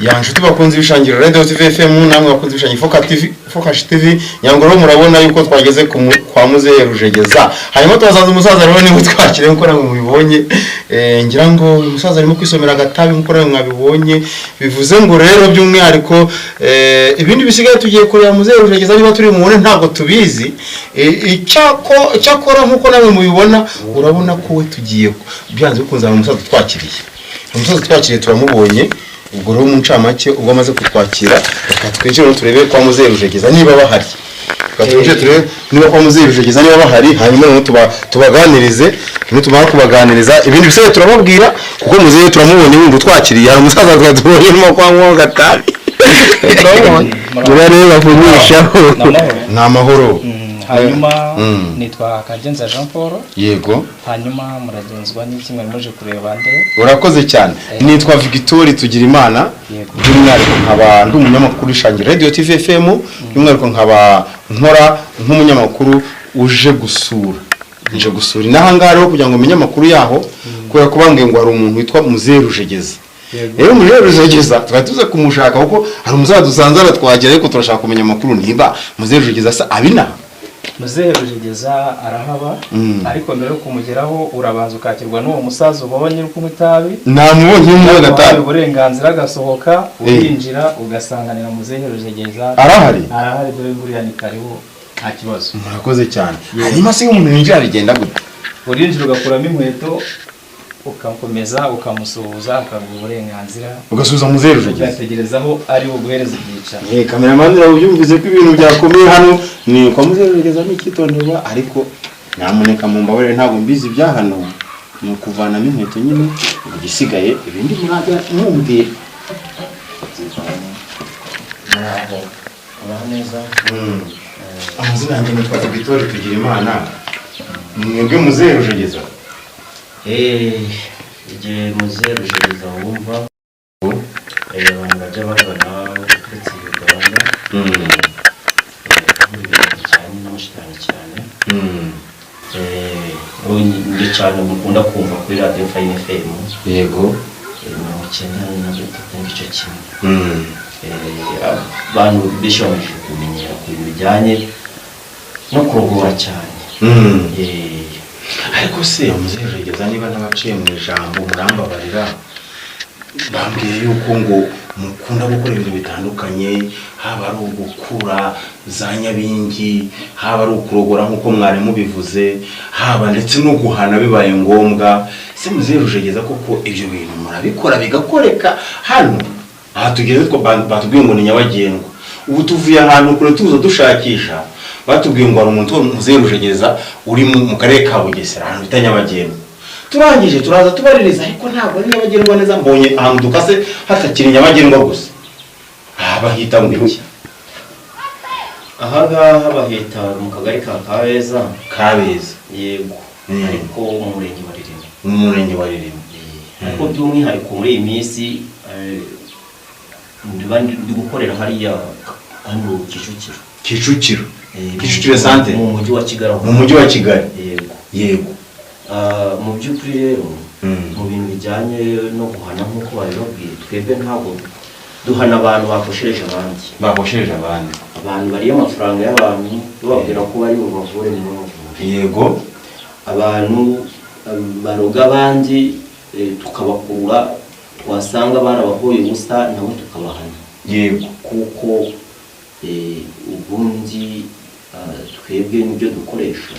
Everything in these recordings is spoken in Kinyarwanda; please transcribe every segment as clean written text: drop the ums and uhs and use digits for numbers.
Yanshuti bakunze ibishangiro Radio TV FM namwe bakunze ibishangiro Focus TV nyangoro murabona yuko twageze kwa Muzehe Rujegeza hanyuma twasanze umusaza rero niwe twakire nko namwe mubibonye ngira ngo umusaza arimo kwisomera agatabi nko namwe mwabibonye bivuze ngo rero by'umwihariko ibindi bisigaye tugiye kureba Muzehe Rujegeza niba turi mubone ntabwo tubizi icyakora nkuko namwe mubibona urabona ko we tugiye byanze bikunze umusaza twakiriye turamubonye ubwo rero umuncamake ubwo amaze kutwakira twinjire no turebe kwa Muzehe Rujegeza niba bahari twinjire turebe niba kwa Muzehe Rujegeza niba bahari hanyuma no tubaganirize tumara kubaganiriza ibindi bise turababwira kuko Muzehe turamubonye wundi twakiriye hari umusaza twatubonye no kwa ngo gatabi murareba kunyishaho n'amahoro hanyuma nitwa Kagenza Jean Paul yego hanyuma muragenzwa n'ikimwe muje kureba nde urakoze cyane nitwa Victory Tugirimana by'umwihariko nkaba ndi umunyamakuru ishangira Radio TV FM by'umwihariko nkaba nkora nk'umunyamakuru uje gusura n'ahangara rero kugira ngo umenye amakuru yaho kubera kubambwe ngo hari umuntu witwa Muzehe Rujegeza rero Muzehe Rujegeza twatuze kumushaka kuko hari umusaza dusanze aratwagera ariko turashaka kumenya amakuru niba Muzehe Rujegeza sa abina Muzehe Rujegeza arahaba ariko mbere yo kumugeraho urabanza ukakirwa n'uwo musaza ubonye uko mutabi namubonye mu gatabi uburenganzira agasohoka urinjira ugasanganira Muzehe Rujegeza arahari dore buriya ni kariho nta kibazo murakoze cyane hanyuma se umuntu yinjira bigenda gute urinjira ugakuramo inkweto ukakomeza ukamusuhuza akaguha uburenganzira ugasubiza Muzehe Rujegeza ugategerezaho ari buguhereza ibyicaro cameraman urabyumvise ko ibintu byakomeye hano ni kwa Muzehe Rujegeza n'ikitonderwa ariko nyamuneka mu mbabare ntabwo mbizi bya hano ni kuvanamo inkweto nyine igisigaye ibindi muraga mwumvira neza amazina yanjye nitwa Victory Tugirimana mwebwe Muzehe Rujegeza igihe Muzehe Rujegeza wumva abantu bajya bagana uretse Uganda cyane n'amashitani cyane ndi cyane mukunda kumva kuri Radio Fine FM yego 93 n'igice kimwe abantu bishobora kumenyera ku bijyanye no kurogora cyane ariko se Muzehe Rujegeza niba n'abaciye mu ijambo murambabarira bambwiye yuko ngo mukunda gukora ibintu bitandukanye haba ari ugukura za nyabingi haba ari ukurogora nk'uko mwari mubivuze haba ndetse no guhana bibaye ngombwa se Muzehe Rujegeza koko ibyo bintu murabikora bigakoreka hano aha tugeze two batubwiye ngo ni nyabagendwa ubu tuvuye ahantu kure tuza dushakisha batubwiye ngo ari umuntu Muzehe Rujegeza uri mu karere ka Bugesera ahantu bita Nyabagendwa turangije turaza tubaririza ariko ntabwo ari Nyabagendwa neza mbonye ahantu dukase hatakiri Nyabagendwa gusa bahita ngo iki ahaga bahita mu kagari ka Kabeza yego ariko mu murenge wa Ririma ariko by'umwihariko muri iyi minsi ndi gukorera hariya hano Kicukiro sante mu mujyi wa Kigali yego mu by'ukuri rero mu bintu bijyanye no guhana nk'uko babibabwiye twebwe ntabwo duhana abantu bakoshereje abandi abantu bariye amafaranga y'abantu bababwira ko bari bubavure mu bavure yego abantu baroga abandi tukabakurura twasanga barabahoye ubusa nabo tukabahana yego kuko ubundi twebwe n'ibyo dukoresha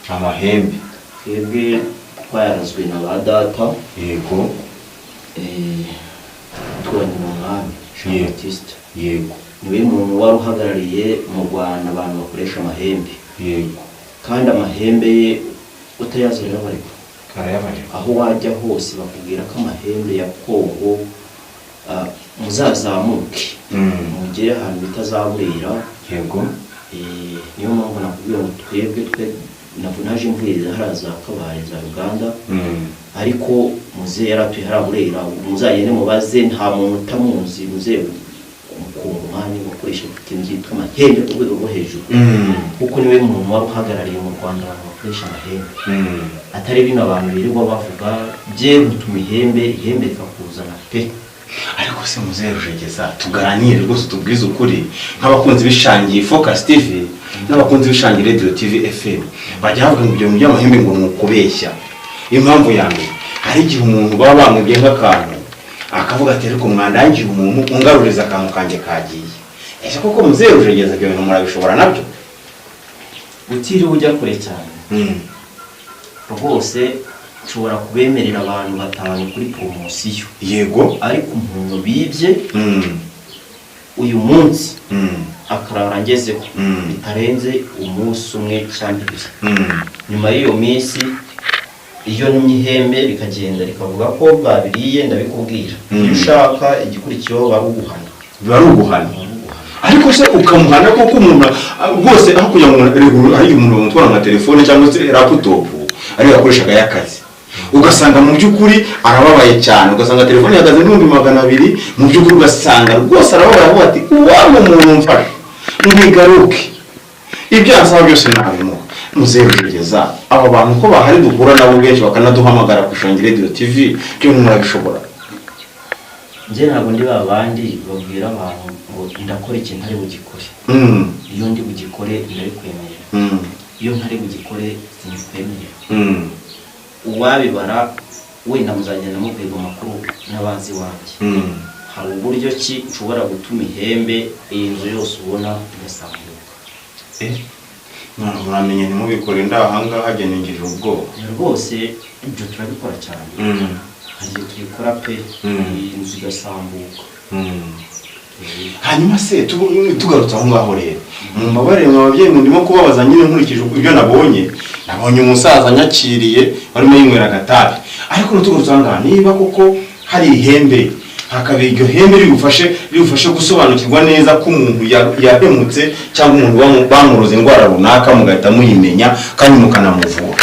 amahembe twebwe twayarazwe na ba data yego twanye mu mwami Jean Baptiste yego niwe muntu wari uhagarariye mu Rwanda abantu bakoresha amahembe yego kandi amahembe ye utayazurira bariko karayabarira aho wajya hose bakubwira ko amahembe ya Kongo muzazamuke mugere ahantu bitazaburira yego niyo mpamvu nakubwira ngo twebwe naje mvuriza haraza Kabaye za Uganda ariko Muzehe yaratuye haraburera muzagende mubaze nta muntu utamuzi Muzehe umukungumani wakuri bakoresha ikintu cyitwa amahembe ku rwego rwo hejuru kuko niwe muntu wari uhagarariye mu Rwanda abantu bakoresha amahembe atari bino abantu birirwa bavuga bye gutuma ihembe rikakuzana pe. ariko se muzehe Rujegeza tuganire rwose tubwize ukuri nk'abakunzi bishangiye Focus TV n'abakunzi bishangiye Radio TV FM bajya bavuga ngo ibyo mu by'amahembe ngo ni ukubeshya. Impamvu yanjye hari igihe umuntu baba bamubye nk'akantu akavuga ati ariko mwandangiye umuntu ungaruriza akantu kanjye kagiye. Ese koko muzehe Rujegeza ibyo bintu murabishobora nabyo? Utiriwe ujya kure cyane rwose ushobora kubemerera abantu 5 kuri promosiyo yego, ariko umuntu bibye uyu munsi akarara ngezeho bitarenze umunsi umwe cyangwa 2 nyuma y'iyo minsi iyo n'imihembe rikagenda rikavuga ko babiriye ndabikubwira iyo ushaka igikurikiyo baruguhana ariko se ukamuhana koko umuntu rwose aho kugira ngo hari umuntu utwara nka telefone cyangwa se laptop ari yakoreshaga y'akazi ugasanga mu by'ukuri arababaye cyane ugasanga telefone yagaze $200 mu by'ukuri ugasanga rwose arababaye aho ati uwaba umuntu mfasha ngigaruke ibyo ansaba byose nabimo. Muzehe Rujegeza aba bantu ko bahari dukura nabo benshi bakanaduhamagara ku Ishongere Radio TV byo murabishobora? Nje ntabwo ndi babandi babwira abantu ngo ndakora ikintu ntari bugikore. Iyo ndi bugikore ndabikwemerera. Iyo ntari bugikore sinikwemerera. Uwabibara wenda muzagenda mubwirwa amakuru n'abazi wanjye. Hari uburyo ki ushobora gutuma ihembe iyi nzu yose ubona igasambuka. Muramenye ntimubikore ndahanga hagenengije ubwoba rwose ibyo turabikora cyane. Hari tubikora pe inzu igasambuka. hanyuma se tugarutse aho ngaho rero mumbabarire mwababyeyi ndimo kubabaza nyine nkurikije ibyo nabonye umusaza nyakiriye barimo yinywera agatabi ariko tugarutse aho ngaho niba koko hari ihembe hakaba iryo hembe rigufashe gusobanukirwa neza ko umuntu yahemutse cyangwa umuntu bamuroze indwara runaka mugahita muyimenya kandi mukanamuvura.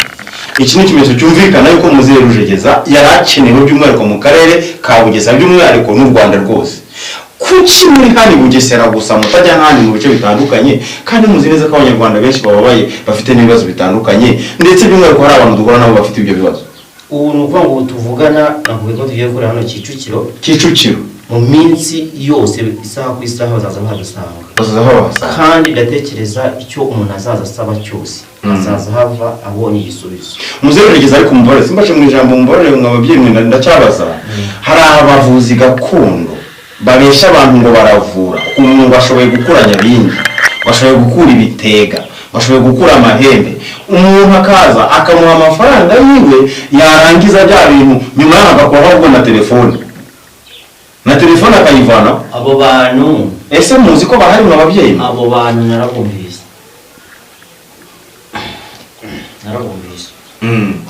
Iki ni ikimenyetso cyumvikana yuko muzehe Rujegeza yarakenewe by'umwihariko mu karere ka Bugesera by'umwihariko n'u Rwanda rwose. Kuki muri hani Bugesera gusa mutajya n'ahandi mu bice bitandukanye kandi muzi neza ko abanyarwanda benshi bababaye bafite n'ibibazo bitandukanye ndetse by'umwihariko hari abantu duhura nabo bafite ibyo bibazo? Ubu nuvuga ngo tuvugana navuga ko tugiye gukora hano Kicukiro mu minsi yose isaha ku isaha bazaza bahadusanga kandi ndatekereza icyo umuntu azaza asaba cyose azaza hava abonye igisubizo. Muzehe Rujegeza ariko mubare simbashe mu ijambo mubare mwababyeyi mwenda ndacyabaza hari abavuzi gakondo babesha abantu ngo baravura umuntu bashoboye gukuranya bindi bashoboye gukura ibitega bashoboye gukura amahembe umuntu akaza akamuha amafaranga yiwe yarangiza bya bintu nyuma y'agakora ahubwo na telefone akayivana. Abo bantu ese muzi ko bahari mu ababyeyi? Abo bantu narabumvise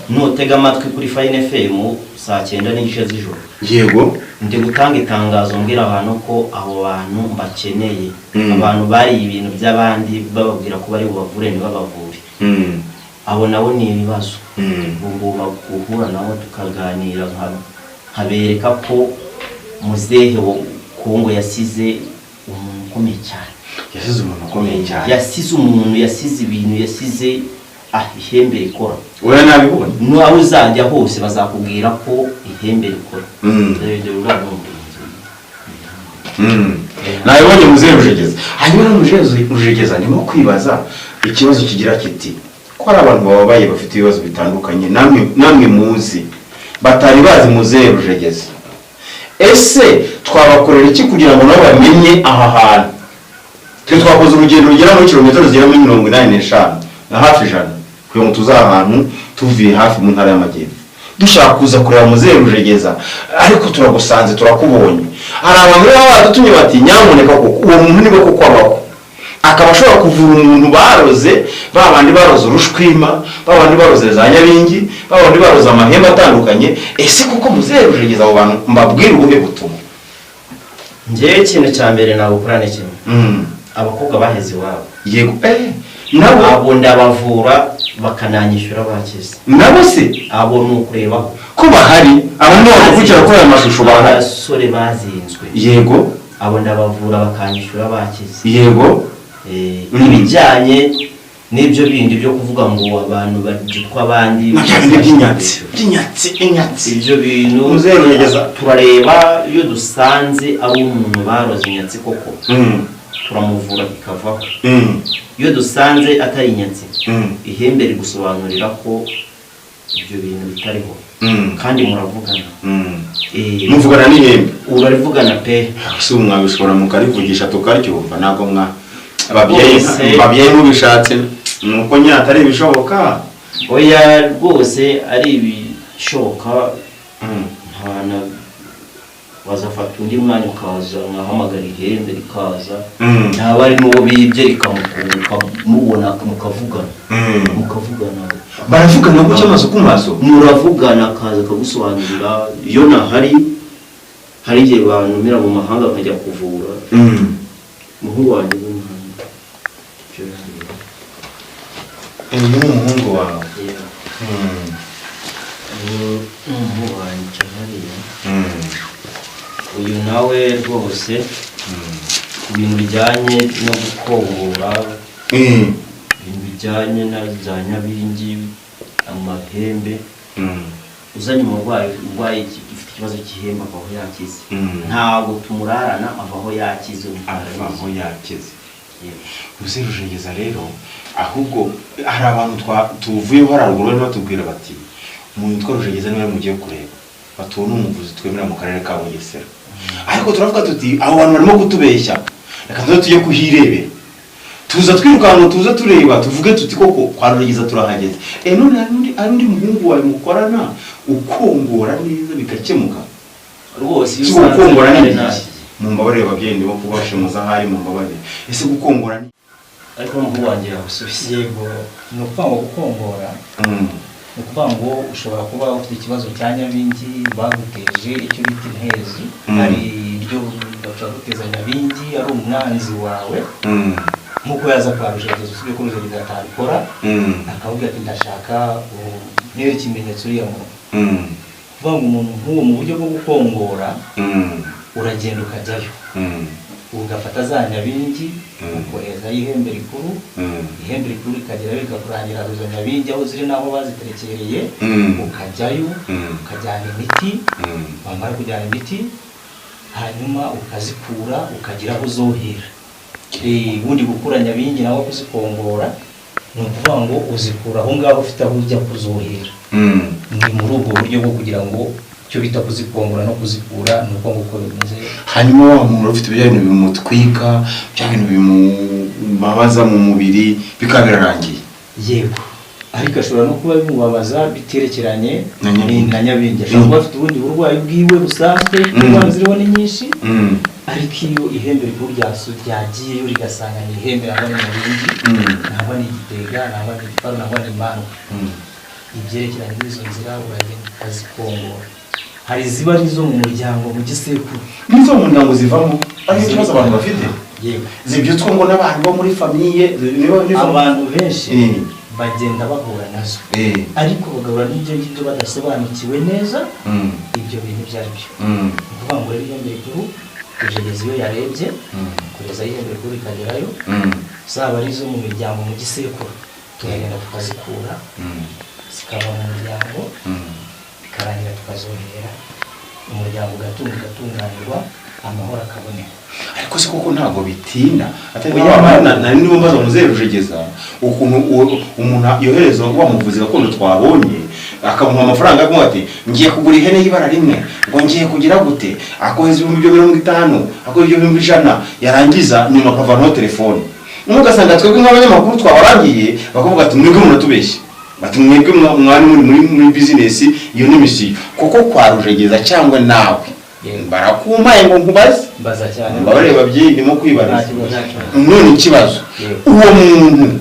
nutega amatwi kuri Fine FM saa 9:30 z'ijoro yego ndi gutanga itangazo mbwira abantu ko abo bantu bakeneye abantu bari ibintu by'abandi bababwira ko bari bubavure ntibabavure. Abo nabo ni ibibazo ugomba guhura nabo tukaganira nkabereka ko muzehe Kongo yasize umuntu ukomeye cyane. Yasize umuntu yasize ibintu yasize ihembe rikora. Oya nabibona n'aho uzajya hose bazakubwira ko ihembe rikora. Nabibonye muzehe Rujegeza. Hanyuma muzehe Rujegeza ndimo kwibaza ikibazo kigira kiti ko ari abantu bababaye bafite ibibazo bitandukanye namwe muzi batari bazi muzehe Rujegeza. Ese twabakorera iki kugira ngo nabo bamenye aha hantu? Twakoze urugendo rugera muri kilometero zigera muri 85 na hafi 100 kugira ngo tuzahantu tuvuye hafi mu ntara y'Amajyepfo dushaka kuza kureba muzehe Rujegeza ariko turagusanze turakubonye. Hari abantu badutumye bati nyamuneka koko uwo muntu niba koko abaho akaba ashobora kuvura umuntu baroze babandi baroze urushwima babandi baroze za nyabingi babandi baroze amahembe atandukanye. Ese kuko muzehe Rujegeza abo bantu mbabwira ubuhe butumwa? Ngiye ikintu cya mbere nabo kurane kimwe abakobwa baheze iwabo yego nabo abo ndabavura bakananyishyura bakize nabo se abo nukurebaho ko bahari abantu bakukira ko aya mashusho abasore bazinzwe yego abo ndabavura bakanyishyura bakize. Yego. Ibijyanye n'ibyo bindi byo kuvuga ngo abantu bagitwa abandi by'inyatsi ibyo bintu turareba iyo dusanze ari umuntu baroze inyatsi koko turamuvura bikavaho. Iyo dusanze atari inyatsi ihembe rigusobanurira ko ibyo bintu bitariho kandi muravugana. Muvugana n'ihembe urarivugana pe si mwabishobora mukarivugisha tukaryumva ntabwo ababyeyi mubishatse nuko nyata ari ibishoboka. Oya rwose ari ibishoboka. Ntana wazafata undi mwanya ukaza mwahamagara ihembe rikaza ntaba ari n'uwo bibye rikamubona mukavugana. Baravugana gutya amaso ku maso muravugana akaza akagusobanurira. Iyo nahari hari igihe bantumira mu mahanga bakajya kuvura umuhungu wanjye umuhungu wawe umuhungu wanjye hariya uyu nawe rwose ibintu bijyanye no gukongora ibintu bijyanye na za nyabingi amahembe uzanye umurwayi ufite ikibazo cy'ihembe avaho yakize. Ntabwo tumurarana avaho yakize. Uzi Rujegeza rero ahubwo hari abantu tuvuyeho haruguru barimo batubwira bati umuntu witwa Rujegeza niwe mugiye kureba batubona umuvuzi twemera mu karere ka Bugesera, ariko turavuga tuti abo bantu barimo kutubeshya reka tujye kuhirebera tuza twirukanka tuza tureba tuvuge tuti koko kwa Rujegeza turahageze. None ari undi muhungu wawe mukorana ukongora neza bigakemuka rwose. Si gukongora neza mumbabarire ababyeyi ndimo kubashemuza hari mumbabarire ese gukongora ni ariko umuhungu wanjye yagusubiza. Yego ni ukuvuga ngo gukongora ni ukuvuga ngo ushobora kuba ufite ikibazo cya nyabingi baguteje icyo bita intezi. Hari ibyo bashobora guteza nyabingi ari umwanzi wawe nk'uko yaza kwa Rujegeza usibye ko Rujegeza atabikora akavuga ati ndashaka ntere ikimenyetso uriya muntu. Kuvuga ngo umuntu nk'uwo mu buryo bwo gukongora uragenda ukajyayo ugafata za nyabingi ukohereza ihembe rikuru. Ihembe rikuru rikagera bikakurangira izo nyabingi aho ziri naho baziterekereye ukajyayo ukajyana imiti. Wamara kujyana imiti hanyuma ukazikura ukagira aho uzohera. Ubundi gukura nyabingi nawe kuzikongora ni ukuvuga ngo uzikura aho ngaho ufite aho ujya kuzohera. Ni muri ubwo buryo bwo kugira ngo cyo bita kuzikongora no kuzikura nuko nguko bimeze. Hanyuma wa muntu ufite ibyo bintu bimutwika bya bintu bimubabaza mu mubiri bikabirarangiye. Yego ariko ashobora no kuba bimubabaza biterekeranye na nyabingi. Ashobora kuba afite ubundi burwayi bwiwe busanzwe indwara ziriho ni nyinshi ariko iyo ihembe rikuru ryagiyeyo rigasanga ni ihembe nangwa ni nyabingi nangwa ni igitega nangwa ni igiparu nangwa ni impano ibyerekeranye n'izo nzira uragenda ukazikongora. Hari ziba ari zo mu muryango mu gisekuru nizo mu muryango zivamo ari ikibazo abantu bafite. Yego zibyutswe ngo n'abantu bo muri famiye abantu benshi bagenda bahura nazo ariko bagahura n'ibyo ngibyo badasobanukiwe neza ibyo bintu ibyo ari byo. Ukuvuga ngo rero ihembe rikuru Rujegeza iyo yarebye kugeza ihembe rikuru rikagerayo zaba ari zo mu miryango mu gisekuru turagenda tukazikura zikava mu muryango bikarangira tukazohera umuryango ugatunganirwa amahoro akaboneka. Ariko se koko ntabwo bitinda atari nari nibo mbaza muzehe Rujegeza ukuntu umuntu yohereza wa muvuzi gakondo twabonye akamuha amafaranga avuga ati ngiye kugura ihene y'ibara rimwe ngo ngiye kugira gute akoheza 50 akoheza 100 yarangiza nyuma akavanaho telefone. Ugasanga twebwe nk'abanyamakuru twabarangiye bakavuga ati mwebwe munatubeshye bati mwebwe mwari muri business iyo ni misiyo koko kwa Rujegeza cyangwa nawe barakumpaye ngo nkubaze mbaza cyane bareba babyeyi ndimo kwibariza none ikibazo uwo muntu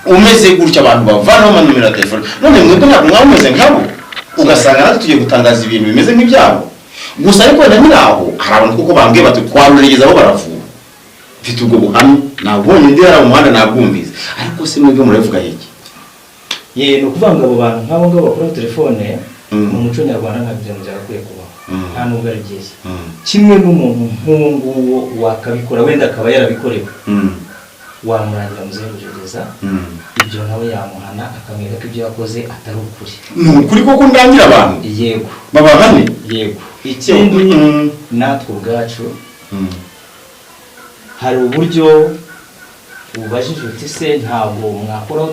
umeze gutya abantu bavanaho amanumero ya telefone none mwebwe ntabwo mwameze nkabo ugasanga natwe tugiye gutangaza ibintu bimeze nk'ibyabo gusa ariko wenda nyiraho hari abantu kuko bambwiye bati kwa Rujegeza aho baravura mfite ubwo buhamya nabonye ndi hari umuhanda nabwumvise ariko se mwebwe muravuga iki? Ni ukuvuga ngo abo bantu nk'abo ngabo bakora telefone mu muco nyarwanda ntabyo byakwiye kubaho nta nubwo ari byiza kimwe n'umuntu nk'uwo nguwo wakabikora wenda akaba yarabikorewe wamurangira muzehe Rujegeza ibyo nawe yamuhana akamwereka ko ibyo yakoze atari ukuri. Ni ukuri koko ndangira abantu Yego babahane. Yego ikindi natwe ubwacu hari uburyo ubajije uti se ntabwo mwakoraho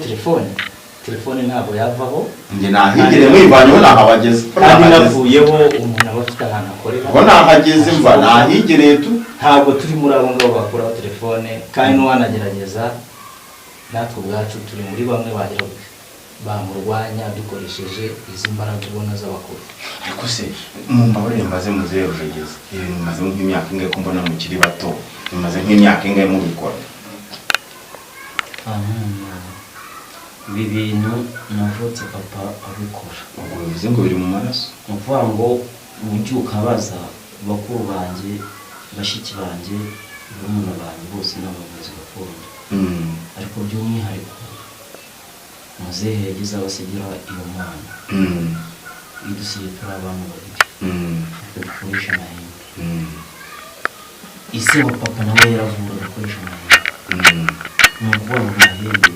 telefone ntabwo yavaho njye nahigire mwivanyeho nahabageze kandi navuyeho umuntu aba afite ahantu akorera ko nahageze mva nahigereye tu ntabwo turi muri abo ngabo bakoraho telefone kandi n'uwanagerageza natwe ubwacu turi muri bamwe bagira bamurwanya dukoresheje izi mbaraga ubona z'abakuru. ariko se mumbabarire mbaze muzehe Rujegeza ibintu bimaze nk'imyaka ingahe ko mbona mukiri bato bimaze nk'imyaka ingahe mubikora? ibi bintu navutse papa abikora. ubwo bivuze ngo biri mu maraso? ni ukuvuga ngo ujye ukabaza bakuru banjye bashiki banjye barumuna banjye bose n'abavuzi gakondo ariko by'umwihariko muzehe yagize abasigira iyo mwana idusigaye turi abantu babiri dukoresha amahembe. ise wa papa nawe yaravura agakoresha amahembe. ni ukuvuga ngo amahembe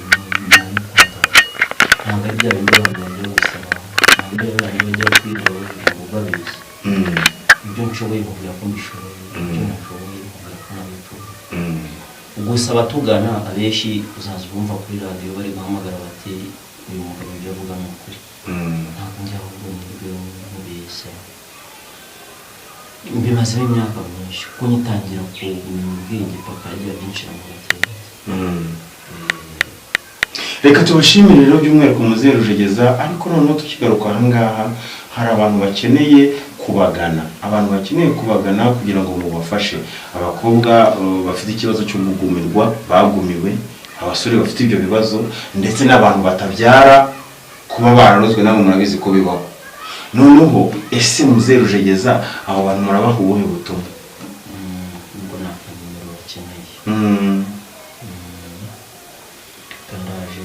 ntabwo ari bya bindi abantu bajya gusaba ntabwo ari abantu bajya kwiga ngo babizi ibyo nshoboye kuvuga ko mbishoboye ibyo nashoboye kuvuga ko nabishoboye. gusa abatugana abenshi uzaza bumva kuri radiyo bari guhamagara bati uyu mugabo ibyo avuga ni ukuri ntabwo njya ahubwo mu buryo mubeshya. mbimazemo imyaka myinshi kuko ngitangira kumenya ubwenge papa yagiye abyinjira mu bagenzi. reka tubashimire rero by'umwihariko muzehe Rujegeza ariko noneho tukigaruka ahangaha hari abantu bakeneye kubagana kugira ngo mubafashe. abakobwa bafite ikibazo cyo gugumirwa bagumiwe, abasore bafite ibyo bibazo ndetse n'abantu batabyara kuba bararozwe namwe murabizi ko bibaho. noneho ese muzehe Rujegeza abo bantu murabaha ubuhe butumwa? ubwo nta kamero bakeneye kandaje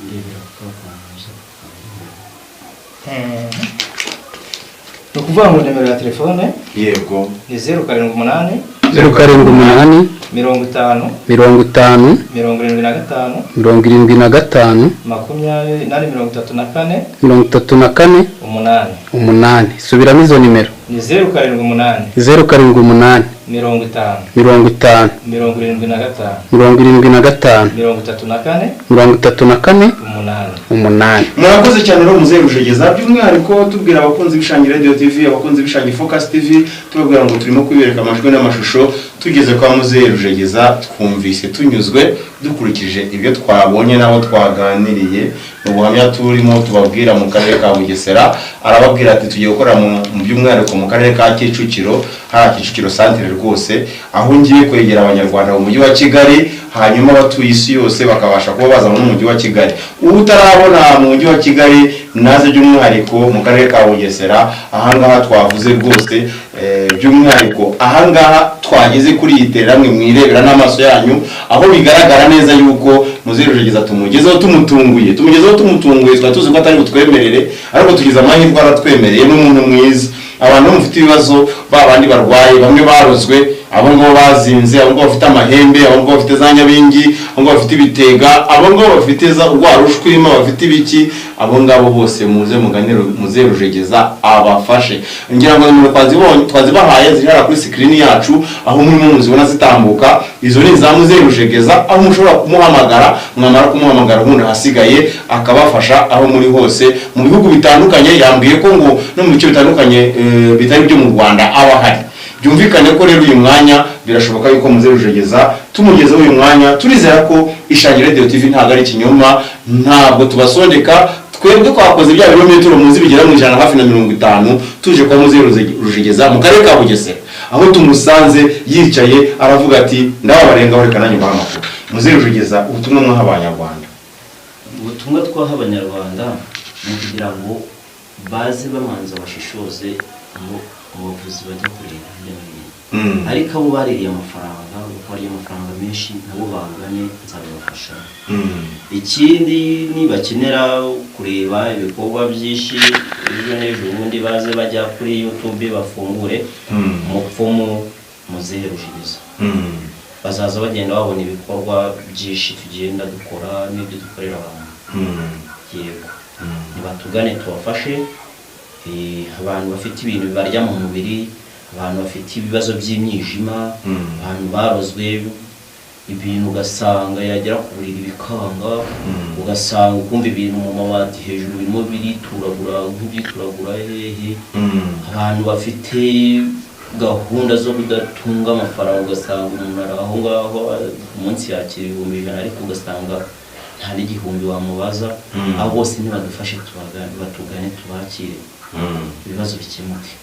ndebera kakanza ni ukuvuga ngo nimero ya telefone yego ni 078 078 50 75 75 34 8 subiramo izo nimero ni 078 078 50 75 75 34 8. murakoze cyane rero muzehe Rujegeza by'umwihariko tubwira abakunzi b'Ishangi Radio TV abakunzi b'Ishangi Focus TV tubabwira ngo turimo kwibereka amajwi n'amashusho tugeze kwa muzehe Rujegeza twumvise tunyuzwe dukurikije ibyo twabonye nabo twaganiriye mu buhamya turimo tubabwira mu karere ka Bugesera. arababwira ati tugiye gukora mu by'umwihariko mu karere ka Kicukiro hari Kicukiro centre rwose aho ngiye kwegera abanyarwanda mu mujyi wa Kigali hanyuma abatuye isi yose bakabasha kuba baza mu mujyi wa Kigali. utarabona mu mujyi wa Kigali naze by'umwihariko mu karere ka Bugesera ahangaha twavuze rwose by'umwihariko ahangaha twageze kuri iteramwe mwirebera n'amaso yanyu aho bigaragara neza yuko muzehe Rujegeza tumugezeho tumutunguye twatuze ko atari butwemerere ariko tugize amahirwe aratwemereye n'umuntu mwiza. abantu mufite ibibazo babandi barwaye bamwe barozwe abo ngo bazinze abo ngo bafite amahembe abo ngo bafite za nyabingi abo ngo bafite ibitega abo ngo bafite za urwarushwima bafite ibiki abo ngabo bose muze muganiro muzehe Rujegeza abafashe. ngira ngo nimero twazibahaye zirara kuri screen yacu aho muri muzibona zitambuka izo ni za muzehe Rujegeza aho mushobora kumuhamagara mwamara kumuhamagara ubundi hasigaye akabafasha aho muri hose mu bihugu bitandukanye. yambwiye ko ngo no mu bice bitandukanye bitari byo mu Rwanda aba hari. byumvikane ko rero uyu mwanya birashoboka yuko muzehe Rujegeza tumugezeho uyu mwanya turizera ko Ishangi Radio TV ntabwo ari ikinyoma ntabwo tubasondeka twebwe twakoze bya birometero muzi bigera mu 150 tuje kwa muzehe Rujegeza mu karere ka Bugesera aho tumusanze yicaye aravuga ati ndababarenga reka nanyu bamakuru. muzehe Rujegeza ubutumwa mwaha abanyarwanda? ubutumwa twaha abanyarwanda ni kugira ngo baze bamanza bashishoze ngo abavuzi bajya kureba hirya no hino ariko abo baririye amafaranga bakariye amafaranga menshi nabo bangane nzabibafasha. Ikindi nibakenera kureba ibikorwa byinshi ejo n'ejo ubundi baze bajya kuri YouTube bafungure Umupfumu Muzehe Rushiriza, bazaza bagenda babona ibikorwa byinshi tugenda dukora n'ibyo dukorera abantu. Yego, nibatugane tubafashe. Abantu bafite ibintu bibarya mu mubiri, abantu bafite ibibazo by'imyijima, abantu barozwe ibintu ugasanga yagera ku buriri bikanga, ugasanga ukumva ibintu mu mabati hejuru birimo birituragura nk'ibyituragura hehe, abantu bafite gahunda zo kudatunga amafaranga, ugasanga umuntu ari aho ngaho umunsi yakira 1,000 ariko ugasanga nta n'igihumbi wamubaza. Abo bose nibadufashe batugane tubakire ibibazo bikemuke.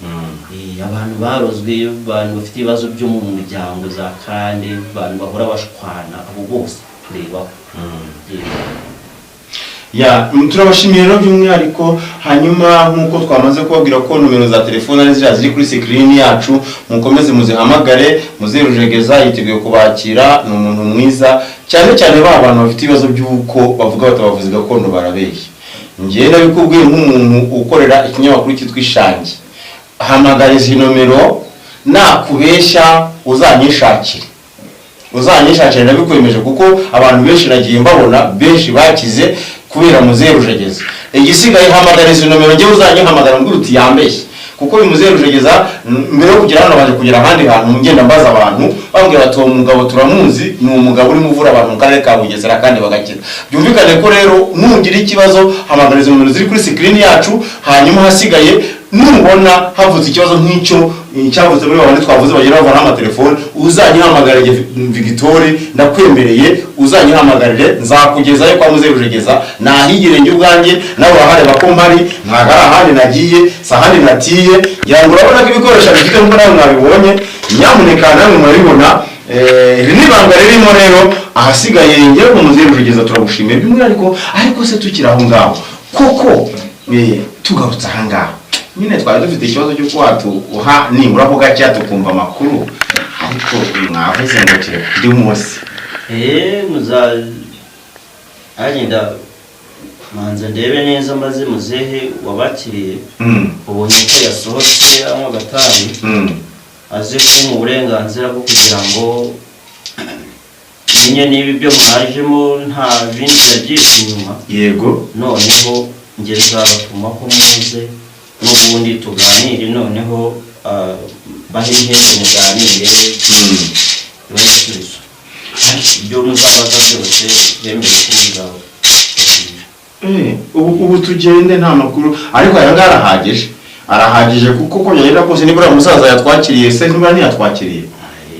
Abantu barozwe, abantu bafite ibibazo byo mu muryango za kandi, abantu bahora bashwana, abo bose turebaho. Turabashimiye rero by'umwihariko. Hanyuma nk'uko twamaze kubabwira ko nomero za telefone ari ziri kuri screen yacu, mukomeze muzihamagare. Muzehe Rujegeza yiteguye kubakira, ni umuntu mwiza cyane cyane ba bantu bafite ibibazo by'uko bavuga batabavuzi gakondo barabeshya. Ngiye nabikubwiye nk'umuntu ukorera ikinyamakuru cyitwa Ishangi, hamagara izi nomero, nakubeshya uzanyishakire nabikwemeje, kuko abantu benshi nagiye mbabona benshi bakize kubera Muzehe Rujegeza. Igisigaye hamagara izi nomero, ngiye uzanyihamagara mbwira uti yambeshye, kuko uyu Muzehe Rujegeza mbere yo kugira hano baje kugira ahandi hantu ngenda mbaza abantu bambwira bati uwo mugabo turamuzi, ni umugabo urimo uvura abantu mu karere ka Bugesera kandi bagakira. Byumvikane ko rero nugira ikibazo hamagara izi nomero ziri kuri screen yacu, hanyuma hasigaye nubona havutse ikibazo nk'icyo cyavutse muri babandi twavuze bagira bavana amatelefone, uzanyihamagarire Victoire, ndakwemereye uzanyihamagarire, nzakugezayo kwa Muzehe Rujegeza, nahigire njye ubwanjye, nawe urahareba ko mpari, ntago ari ahandi nagiye, sahandi natiye. Ngira ngo urabona ko ibikoresho bifite nk'uko nawe mwabibonye, nyamuneka namwe murabibona. Iri ni ibanga ririmo rero. Ahasigaye ngewe mu Muzehe Rujegeza turagushimiye by'umwihariko. Ariko se tukiri aho ngaho koko tugarutse aha ngaho, nyine twari dufite ikibazo cyo kuha nibura ko gake tukumva amakuru, ariko mwavuze ngo kire ndi munsi agenda manza ndebe neza maze Muzehe wabakiriye ubonye ko yasohotse amwe gatari aze kumpa uburenganzira bwo kugira ngo menye niba ibyo mwajemo nta bindi yabyishe inyuma. Yego, noneho njye nzabatumaho muze n'ubundi tuganire, noneho bahiheze muganire ibisubizo ibyo muzabaza byose bemere kumugabo. Ubu tugende nta makuru, ariko aya ngara arahagije kuko ko yagenda kose nibura umusaza yatwakiriye se nibura ntiyatwakiriye.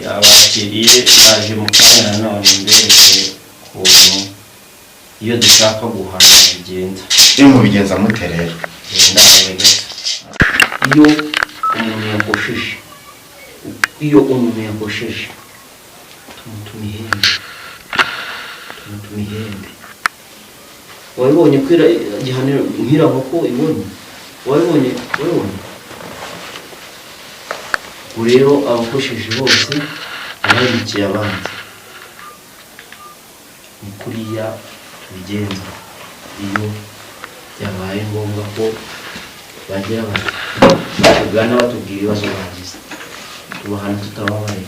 Abakiriye baje mu kanya none mbereke ukuntu iyo dushaka guhana bigenda. Mu bigenza mute rero? Iyo umuntu yakosheje tumutuma ihembe. Wabibonye kwira gihaniro nkira ko ibonye, wabibonye urero abakosheje bose abayikiye abanza kuriya tubigenza. Iyo yabaye ngombwa ko bagira batugana batubwira ibibazo bagize, tubahana tutababaye.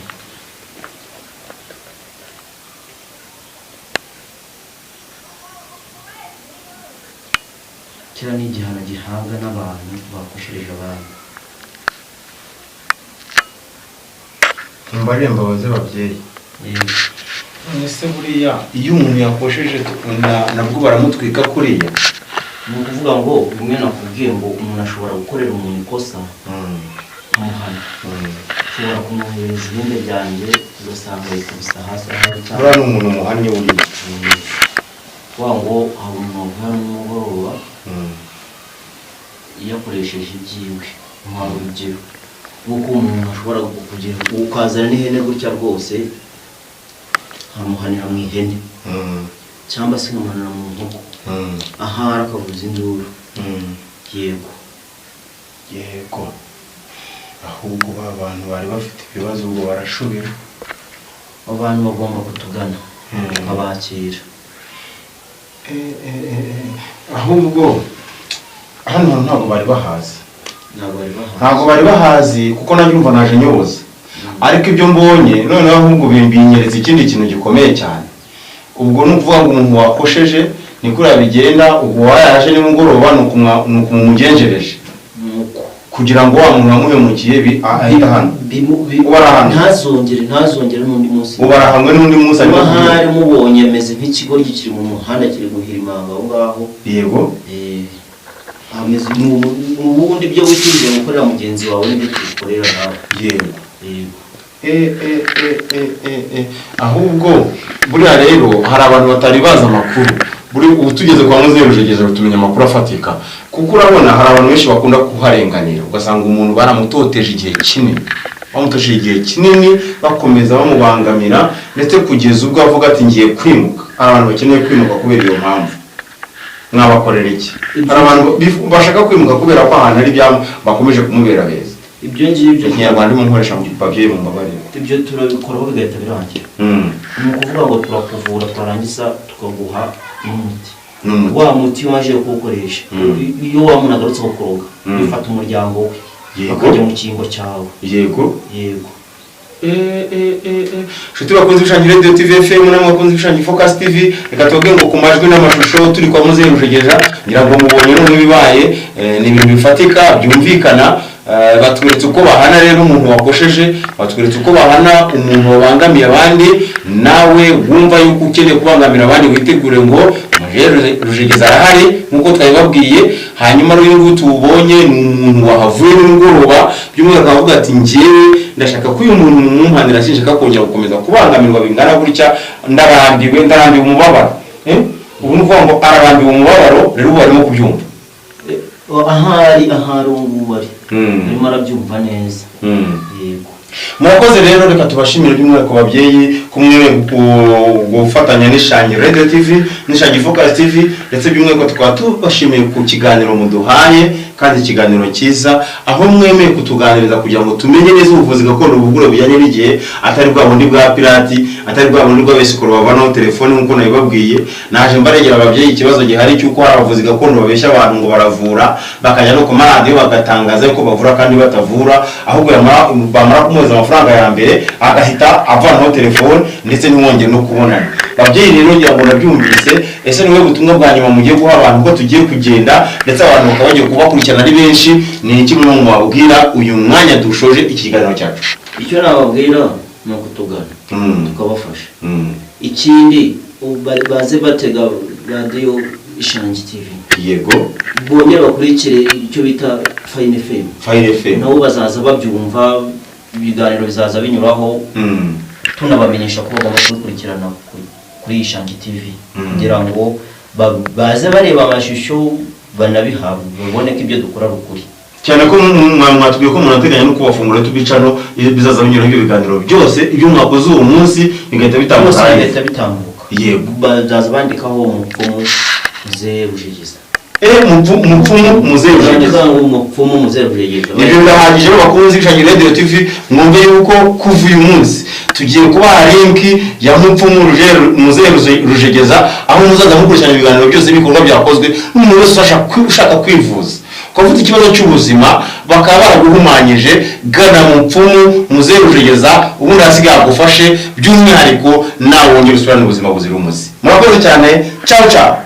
Kira ni igihano gihabwa n'abantu bakoshereje abantu. Mbariye mbabaze babyeyi, ese buriya iyo umuntu yakosheje nabwo baramutwika kuriya? Ni ukuvuga ngo bimwe nakubwiye ngo umuntu ashobora gukorera umuntu ikosa nkamuhana, ushobora kumwohereza ihembe ryanjye ugasanga yikubisa hasi uriya ni umuntu muhannye buriya. kuvuga ngo hari umuntu wavuye nimugoroba yakoresheje ibyiwe nk'aho urugero nk'uko umuntu ashobora kugira ukazana n'ihene gutya rwose nkamuhanira mu ihene cyangwa se nkamuhanira mu nkoko ahari akavuza induru. Yego ahubwo ba bantu bari bafite ibibazo ubwo barashubira. abantu bagomba kutugana tukabakira. Ahubwo hano ntabwo bari bahazi. ntabwo bari bahazi kuko nanjye umva naje nyoboza. Ariko ibyo mbonye noneho ahubwo binyeretse ikindi kintu gikomeye cyane. Ubwo ni ukuvuga ngo umuntu wakosheje ni kuri bigenda, ubwo wayaje nimugoroba nukumumugenjereje kugira ngo wa muntu wamuhemukiye ahita hano ntazongere n'undi munsi ubara hamwe n'undi munsi ariko hari mubonye meze nk'ikigo gikiri mu muhanda kiri guhirimanga aho ngaho. Yego ameze n'ubundi byo witirije gukorera mugenzi wawe n'ibyo tukorera nawe. Yego ahubwo buriya rero hari abantu batari bazi amakuru. Ubu tugeze kwa Muzehe Rujegeza tumenya amakuru afatika, kuko urabona hari abantu benshi bakunda kuharenganira ugasanga umuntu baramutoteje igihe kinini bakomeza bamubangamira ndetse kugeza ubwo avuga ati ngiye kwimuka. Abantu bakeneye kwimuka kubera iyo mpamvu mwabakorera iki? Hari abantu bashaka kwimuka kubera ko ahantu ari byamo bakomeje kumubera beza. Ibyo ngibyo Kinyarwanda mu nkoresha mu papier mu mbabarira. Ibyo turabikora bigahita birangira. Ni ukuvuga ngo turakuvura twarangiza tukaguha umuti. Wa muti waje kuwukoresha iyo wamunagarutse kukuroga bifata umuryango we bakajya mu kingo cyawe. Yego Shuti bakunze bishangira Radio TV FM namwe bakunze bishangira Focus TV. Reka tuvuge ngo ku majwi n'amashusho turi kwa Muzehe Rujegeza ngira ngo mubonye none bibaye ni ibintu bifatika byumvikana. Batweretse uko bahana rero umuntu wakosheje, batweretse uko bahana umuntu wabangamiye abandi. Nawe wumva yuko ukeneye kubangamira abandi witegure ngo Muzehe Rujegeza arahari nkuko twabibabwiye. Hanyuma rero ngo tubonye ni umuntu wahavuye n'umugoroba by'umwaka avuga ati ngiye ndashaka ko uyu muntu mumpanira sinshaka kongera gukomeza kubangamirwa bingana gutya, ndarambiwe umubabaro. Ubu nuvuga ngo ararambiwe umubabaro rero barimo kubyumva. ahari umubari arimo arabyumva neza. Yego murakoze rero, reka tubashimire by'umwihariko babyeyi kumwe gufatanya n'Ishangi Radio TV n'Ishangi Focus TV ndetse by'umwihariko tukaba tubashimiye ku kiganiro muduhaye kandi ikiganiro cyiza aho mwemeye kutuganiriza kugira ngo tumenye neza ubuvuzi gakondo bugure bujyanye n'igihe, atari bwa bundi bwa pirati, atari bwa bundi bw'abesikoro babanaho telefone nk'uko nabibabwiye. Naje mbaregera ababyeyi ikibazo gihari cy'uko hari abavuzi gakondo babeshya abantu ngo baravura bakajya no ku maradiyo bagatangaza ko bavura kandi batavura, ahubwo bamara kumuhereza amafaranga ya mbere agahita avanaho telefone ndetse ntiwongere no kubonana. Babyeyi rero ngira ngo nabyumvise, ese niwe butumwa bwa nyuma mugiye guha abantu ko tugiye kugenda ndetse abantu bakaba bagiye kubakurikirana ari benshi? Ni iki mwe mwabwira uyu mwanya dushoje ikiganiro cyacu? Icyo nababwira ni ukutugana tukabafasha. Ikindi baze batega radio Ishangi TV. Yego bongera bakurikire icyo bita Fine FM nabo bazaza babyumva, ibiganiro bizaza binyuraho. Tunabamenyesha ko bagomba kubikurikirana kuri Ishangi TV kugira ngo baze bareba amashusho banabihabwe babone ko ibyo dukora rukuri cyane ko mwatubwiye ko munateganya no kubafungura tubicano bizaza binyuraho ibyo biganiro byose ibyo mwakoze uwo munsi bigahita bitambuka. Yego bazaza bandikaho umupfumu Muzehe Rujegeza. Umupfumu Muzehe Rujegeza. Umupfumu Muzehe Rujegeza. Ibyo birahagije bakunze Ishangi Radio TV, mwumve yuko kuva uyu munsi tugiye kubaha link ya mupfumu Muzehe Rujegeza aho muzaza mukurikirana ibiganiro byose ibikorwa byakozwe n'umuntu wese ushaka kwivuza ko ufite ikibazo cy'ubuzima bakaba baraguhumanyije. Gana mupfumu Muzehe Rujegeza ubundi hasigaye agufashe by'umwihariko nawe wongera usubirane ubuzima buzira umuze. Murakoze cyane, ciao.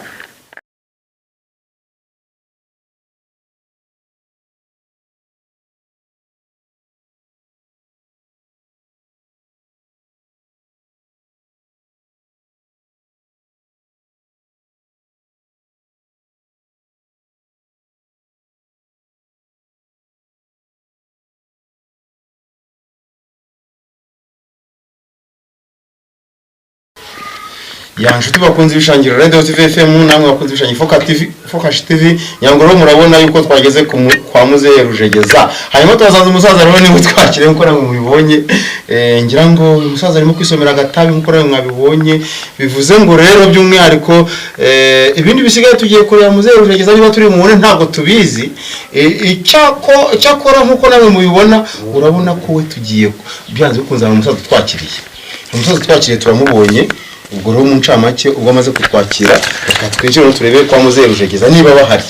ya nshuti bakunze ibishangiro Radio TV FM namwe bakunze ibishangiro Focus TV nyangoro murabona yuko twageze kwa muzehe Rujegeza hanyuma twasanze umusaza rero niwe twakire nko namwe mubibonye ngira ngo umusaza arimo kwisomera agatabi nko namwe mwabibonye bivuze ngo rero by'umwihariko ibindi bisigaye tugiye kureba muzehe Rujegeza niba turi mubone ntabwo tubizi icyakora nkuko namwe mubibona urabona ko we tugiye byanze bikunze umusaza twakiriye turamubonye ubwo rero mu ncamake ubwo amaze kutwakira twinjire turebe kwa muzehe Rujegeza niba bahari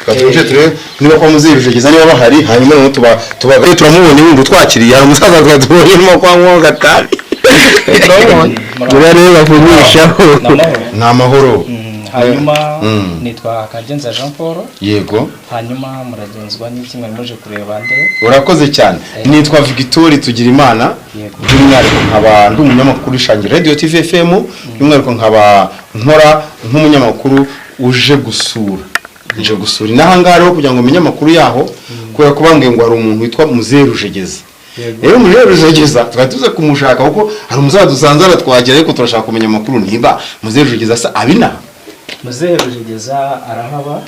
twinjire turebe niba kwa muzehe Rujegeza niba bahari hanyuma no tubabe turamubonye wundi twakiriye hari umusaza twatubonye kwa mwo gatabi rero bavugishaho n'amahoro hanyuma nitwa Kagenza Jean Paul yego hanyuma muragenzwa n'iki mwari muje kureba nde urakoze cyane nitwa Victoire Tugirimana by'umwihariko nkaba ndi umunyamakuru ishangiro Radio TV FM by'umwihariko nkaba nkora nk'umunyamakuru uje gusura n'ahangaha rero kugira ngo umenye amakuru yaho kubera ko bambwiye ngo hari umuntu witwa muzehe Rujegeza rero muzehe Rujegeza twatuze kumushaka kuko hari umusaza dusanze aratwagera ariko turashaka kumenya amakuru niba muzehe Rujegeza sa abina muzehe Rujegeza arahaba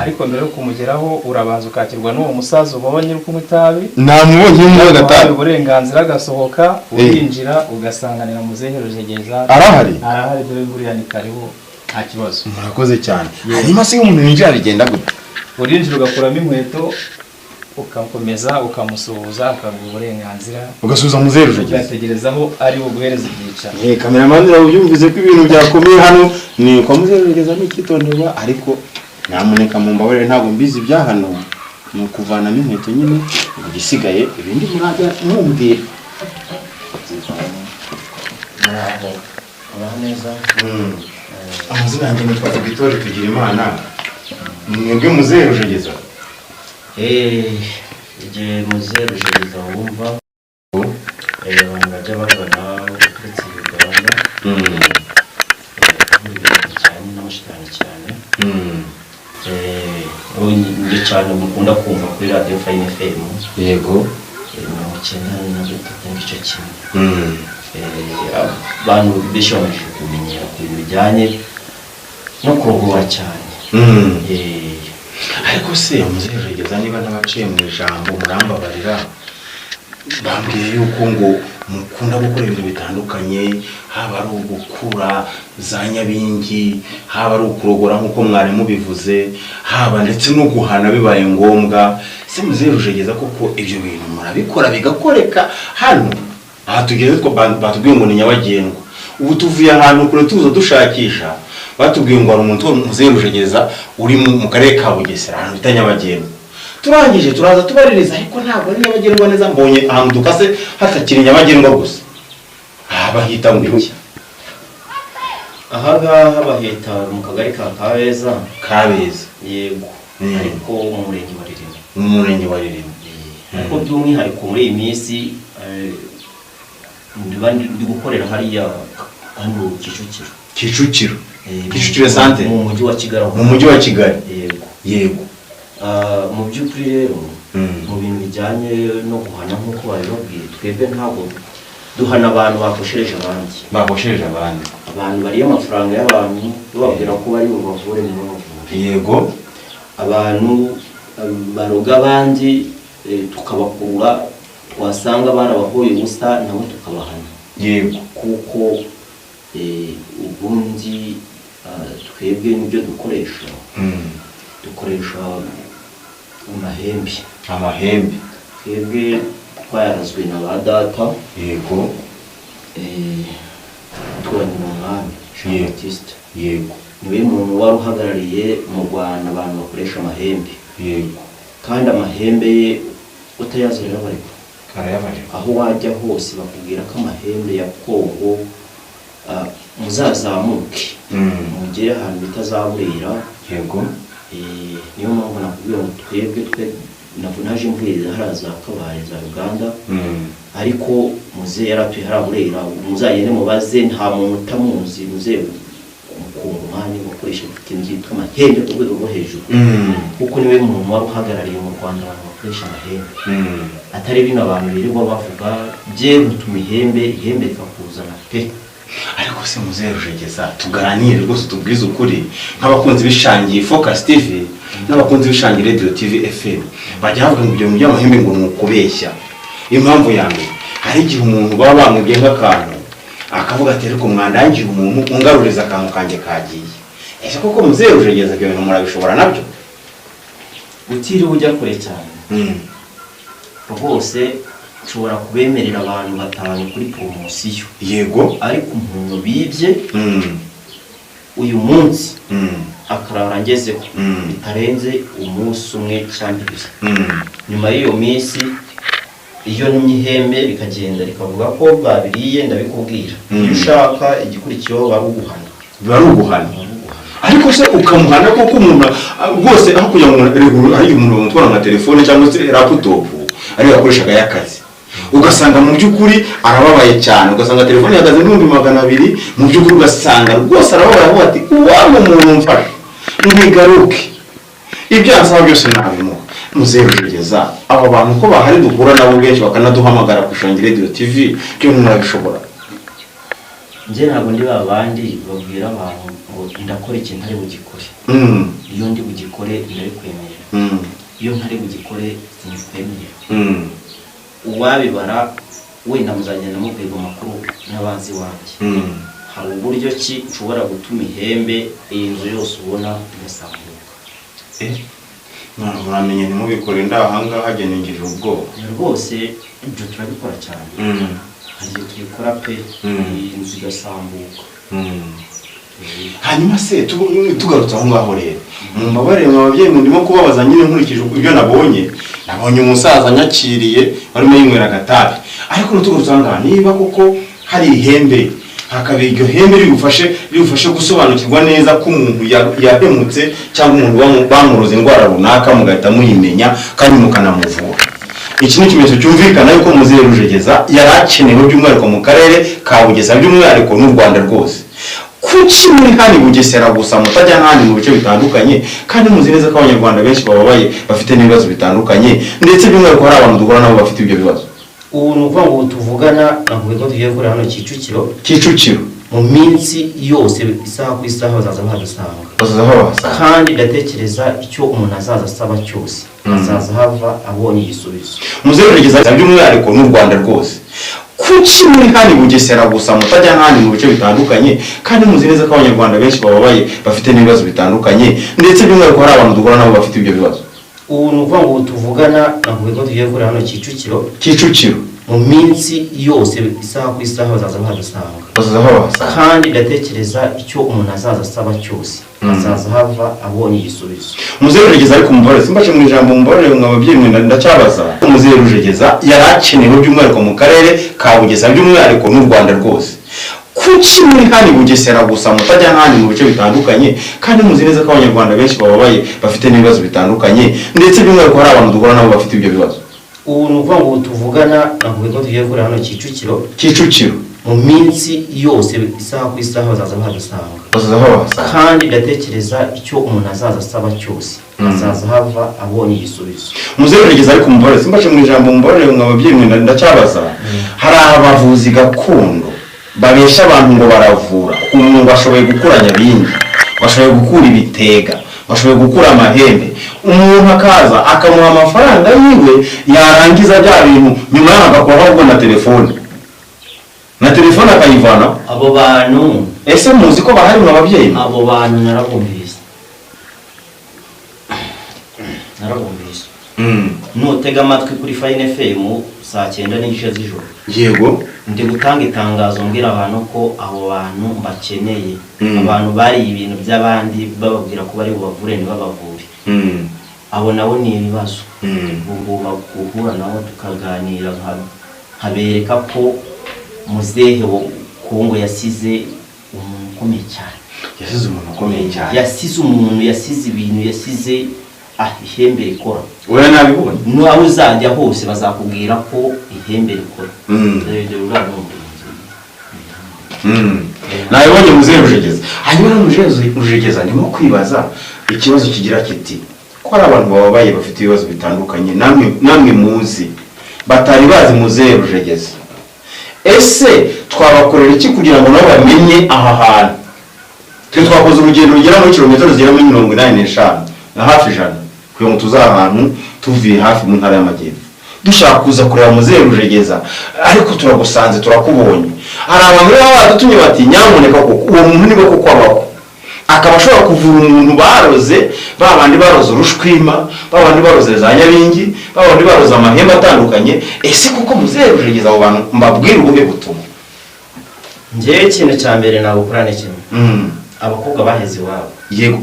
ariko mbere yo kumugeraho urabanza ukakirwa n'uwo musaza ubonye uri kumutabi namubonye mu gatabi uburenganzira gasohoka urinjira ugasanganira muzehe Rujegeza arahari dore nguriya ni karibu nta kibazo murakoze cyane hanyuma se umuntu yinjira bigenda gute urinjira ugakuramo inkweto ukakomeza ukamusuhuza akaguha uburenganzira ugasubiza muzehe Rujegeza ugategerezaho ari buguhereza ibyicaro cameraman urabyumvise ko ibintu byakomeye hano ni kwa muzehe Rujegeza n'ikitonderwa ariko nyamuneka mu mbabarire ntabwo mbizi bya hano ni ukuvanamo inkweto nyine igisigaye ibindi murajya mumbwira neza amazina yanjye nitwa Victoire Tugirimana mwebwe muzehe Rujegeza igihe muzehe Rujegeza wumva abantu bajya bagana uturutse Uganda cyane n'amashitani cyane njye cyane mukunda kumva kuri Radio FM yego 93 n'igice kimwe abantu benshi bamaze kumenyera ku bintu bijyanye no kurogora cyane ariko se muzehe Rujegeza niba ntabaciye mu ijambo murambabarira bambwiye yuko ngo mukunda gukora ibintu bitandukanye haba ari ugukura za nyabingi haba ari ukurogora nk'uko mwari mubivuze haba ndetse no guhana bibaye ngombwa se muzehe Rujegeza koko ibyo bintu murabikora bigakoreka hano aha tugeze two batubwiye ngo ni nyabagendwa ubu tuvuye ahantu kure tuza dushakisha batubwiye ngo hari umuntu muzehe Rujegeza uri mu karere ka Bugesera ahantu bita Nyabagendwa turangije turaza tubaririza ariko ntabwo ari Nyabagendwa neza mbonye ahantu dukase hatakiri Nyabagendwa gusa bahita ngo iki ahangaha bahita mu kagari ka Kabeza yego ariko mu murenge wa Ririma ariko by'umwihariko muri iyi minsi ndi gukorera hariya hano Kicukiro sante mu mujyi wa Kigali yego mu by'ukuri rero mu bintu bijyanye no guhana nk'uko babibabwiye twebwe ntabwo duhana abantu bakoshereje abandi abantu bariye amafaranga y'abantu bababwira ko bari bubavure mu bavure yego abantu baroga abandi tukabakura twasanga barabahoye ubusa nabo tukabahana yego kuko ubundi twebwe n'ibyo dukoresha amahembe twebwe twayarazwe na ba data yego tubanye mu mwami Jean Baptiste yego niwe muntu wari uhagarariye mu Rwanda abantu bakoresha amahembe yego kandi amahembe ye utayazurira bariko aho wajya hose bakubwira ko amahembe ya Kongo muzazamuke mugere ahantu bitazaburira yego niyo mpamvu nakubwira ngo twebwe naje mviriza haraza Kabaye za Uganda ariko muzehe yaratuye haraburira muzagende mubaze nta muntu utamuzi muzehe umukungumani gukoresha ikintu cyitwa amahembe ku rwego rwo hejuru kuko niwe muntu wari uhagarariye mu Rwanda abantu bakoresha amahembe atari bino abantu birirwa bavuga bye mutuma ihembe rikakuzana pe ariko se muzehe Rujegeza tuganire rwose tubwize ukuri nk'abakunzi bishangiye Focus TV n'abakunzi bishangiye Radio TV FM bajya bavuga ngo ibyo mu by'amahembe ngo nukubeshya. Impamvu ya mbere hari igihe umuntu baba bamubye nk'akantu akavuga ati ariko mwandangiye umuntu ungaruriza akantu kanjye kagiye. Ese koko muzehe Rujegeza ibyo bintu murabishobora nabyo? Utiriwe ujya kure cyane rwose nshobora kubemerera abantu batanu kuri promosiyo. Yego. Ariko umuntu bibye uyu munsi akarara ngezeho bitarenze umunsi umwe cyangwa ibiri. Nyuma y'iyo minsi iyo n'imihembe bikagenda rikavuga ko babiriye ndabikubwira. Iyo ushaka igikurikiyeho baruguhana. Ariko se ukamuhana koko umuntu rwose aho kugira ngo ari umuntu utwara nka telefone cyangwa se laptop ari yakoreshaga y'akazi, ugasanga mu by'ukuri arababaye cyane, ugasanga telefone yagaze $200 mu by'ukuri ugasanga rwose arababaye aho ati uwaba umuntu mfasha ntigaruke ibyo ansaba byose nabimuha. Muzehe Rujegeza abo bantu ko bahari duhura nabo benshi bakanaduhamagara ku Ishangi Radio TV byo murabishobora? Nje ntabwo ndi babandi babwira abantu ngo ndakora ikintu ari bugikore. Iyo ndi bugikore ndabikwemerera. Iyo ntari bugikore sinifemerera. Uwabibara wenda muzagenda mubwirwa amakuru n'abanzi wanjye. Hari uburyo ki nshobora gutuma ihembe iyi nzu yose ubona igasambuka. Muramenye ntimubikore ndahanga hagenengije ubwoba. Rwose ibyo turabikora cyane. Hari tubikora pe inzu igasambuka. Hanyuma se tugarutse aho ngaho rero mumbabarire mwababyeyi ndimo kubabaza nyine nkurikije ibyo nabonye umusaza nyakiriye barimo yinywera agatabi. Ariko tugarutse aho ngaho niba koko hari ihembe hakaba iryo hembe rigufashe gusobanukirwa neza ko umuntu yahemutse cyangwa umuntu bamuroza indwara runaka mugahita muyimenya kandi mukanamuvura. Iki ni ikimenyetso cyumvikana yuko muzehe Rujegeza yarakenewe by'umwihariko mu karere ka Bugesera by'umwihariko n'u Rwanda rwose. Kuki muri hani Bugesera gusa mutajya handi mu bice bitandukanye kandi muzi neza ko abanyarwanda benshi bababaye bafite n'ibibazo bitandukanye ndetse by'umwihariko hari abantu duhura nabo bafite ibyo bibazo? Ubu nuvuga ngo tuvugana ntabwo ko tugiye gukora hano Kicukiro mu minsi yose isaha ku isaha bazaza bahadusanga. Kandi ndatekereza icyo umuntu azaza asaba cyose azaza hava abonye igisubizo. Muzehe Rujegeza by'umwihariko n'u Rwanda rwose. Kuki muri hani Bugesera gusa mutajya handi mu bice bitandukanye kandi muzi neza ko abanyarwanda benshi bababaye bafite n'ibibazo bitandukanye ndetse by'umwihariko hari abantu duhura nabo bafite ibyo bibazo? Ubu nuvuga ngo tuvugana ntabwo ko tugiye gukora hano Kicukiro mu minsi yose isaha ku isaha bazaza bahadusanga. Kandi ndatekereza icyo umuntu azaza asaba cyose azaza hava abonye igisubizo. Muzehe Rujegeza ariko mumbabarire simbace mu ijambo mumbabarire mwababyeyi ndacyabaza. Muzehe Rujegeza yarakenewe by'umwihariko mu karere ka Bugesera by'umwihariko n'u Rwanda rwose. Kuki muri hani Bugesera gusa mutajya handi mu bice bitandukanye kandi muzi neza ko abanyarwanda benshi bababaye bafite n'ibibazo bitandukanye ndetse by'umwihariko hari abantu duhura nabo bafite ibyo bibazo? Ubu nuvuga ngo tuvugana ntabwo ko tugiye gukora hano Kicukiro mu minsi yose isaha ku isaha bazaza bahadusanga. Kandi ndatekereza icyo umuntu azaza asaba cyose azaza hava abonye igisubizo. Muzehe Rujegeza ariko mumbabarire simbace mu ijambo mumbabarire mwababyeyi ndacyabaza. Hari abavuzi gakondo babesha abantu ngo baravura. Umuntu bashoboye gukura nyabingi, bashoboye gukura ibitega, bashoboye gukura amahembe. Umuntu akaza akamuha amafaranga yiwe yarangiza bya bintu nyuma y'agakora ahubwo na telefone akayivana. Abo bantu ese muzi ko bahari mwababyeyi? Abo bantu narabumvise. Nutega amatwi kuri Fine FM saa 9:30 z'ijoro. Yego. Ndi gutanga itangazo mbwira abantu ko abo bantu bakeneye. Abantu bari ibintu by'abandi bababwira ko bari bubavure ntibabavure. Abo nabo ni ibibazo. Ugomba guhura nabo tukaganira habereka ko muzehe Kongo yasize umuntu ukomeye cyane. Yasize umuntu yasize ibintu yasize ihembe rikora. Oya nabibonye. N'aho uzajya hose bazakubwira ko ihembe rikora. Nabibonye muzehe Rujegeza. Hanyuma muzehe Rujegeza ndimo kwibaza ikibazo kigira kiti ko ari abantu bababaye bafite ibibazo bitandukanye namwe muzi batari bazi muzehe Rujegeza. Ese twabakorera iki kugira ngo nabo bamenye aha hantu. Twe twakoze urugendo rugera muri kilometero zigera muri 85 na hafi 100 kugira ngo tuza ahantu tuvuye hafi mu ntara y'Amajyepfo dushaka kuza kureba muzehe Rujegeza, ariko turagusanze turakubonye. Hari abantu baba badutumye bati nyamuneka koko uwo muntu niba koko abaho akaba ashobora kuvura umuntu baroze, babandi baroze urushwima, babandi baroze za nyabingi, babandi baroze amahembe atandukanye. Ese kuko muzehe Rujegeza abo bantu mbabwira ubuhe butumwa? Njye ikintu cya mbere nabukurane kimwe, abakobwa baheze iwabo. Yego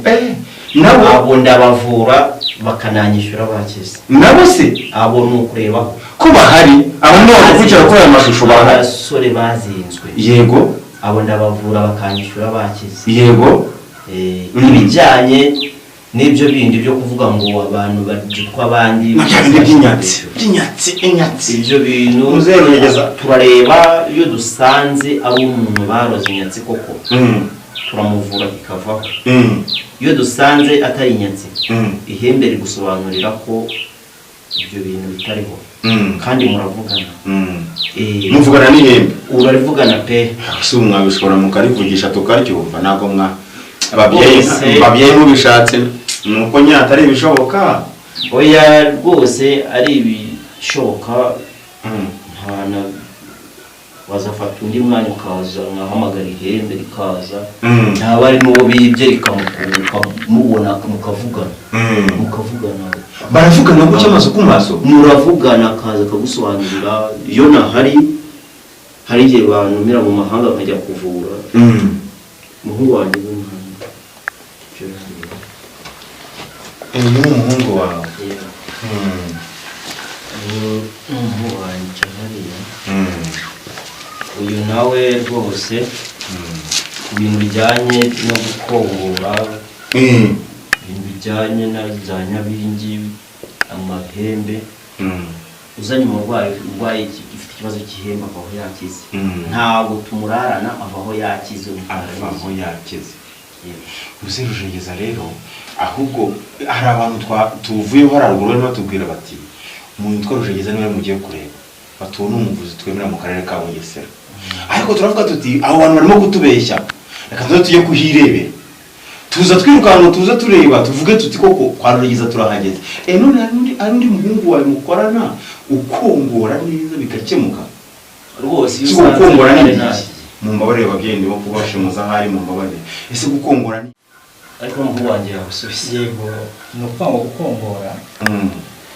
nabo abo ndabavura bakananyishyura bakize. Nabo se abo ni ukurebaho ko bahari abantu bakurikira ko aya mashusho bahari. Abasore bazinzwe. Yego abo ndabavura bakanyishyura bakize. Yego ibijyanye n'ibyo bindi byo kuvuga ngo abantu bagitwa abandi inyatsi ibyo bintu muzehe Rujegeza turareba iyo dusanze ari umuntu baroze inyatsi koko turamuvura bikavaho. Iyo dusanze atari inyatsi ihembe rigusobanurira ko ibyo bintu bitariho kandi muravugana. muvugana n'ihembe urarivugana pe si mwabishobora mukarivugisha tukaryumva ntabwo ababyeyi mubishatse nuko nyata ari ibishoboka. oya rwose ari ibishoboka. ntana wazafata undi mwanya ukaza nkahamagara ihembe rikaza ntaba ari n'uwo bibye rikamubona mukavugana. baravugana gutya amaso ku maso muravugana akaza akagusobanurira. iyo nahari hari igihe bantumira mu mahanga akajya kuvura umuhungu wanjye umuhungu wawe umuhungu wanjye hariya uyu nawe rwose ibintu bijyanye no gukongora, ibintu bijyanye na za nyabingi, amahembe. uzanye umurwayi ufite ikibazo cy'ihembe avaho yakize. ntabwo tumurarana avaho yakize. avaho yakize. muzehe Rujegeza rero ahubwo hari abantu tuvuyeho haruguru barimo batubwira bati umuntu witwa Rujegeza niwe mugiye kureba, batuwe n'umuvuzi twemera mu karere ka Bugesera. ariko turavuga tuti abo bantu barimo kutubeshya, reka tuze tujye kuhirebera, tuza twirukanka tuza tureba tuvuge tuti koko kwa Rujegeza turahageze. none hari undi muhungu wawe mukorana ukongora neza bigakemuka rwose. iyo ukongora neza mumbabarire babyeyi ndimo kubashemuza hari mumbabarire. ese gukongora ni ariko umuhungu wanjye yagusubiza. yego ni ukuvuga ngo gukongora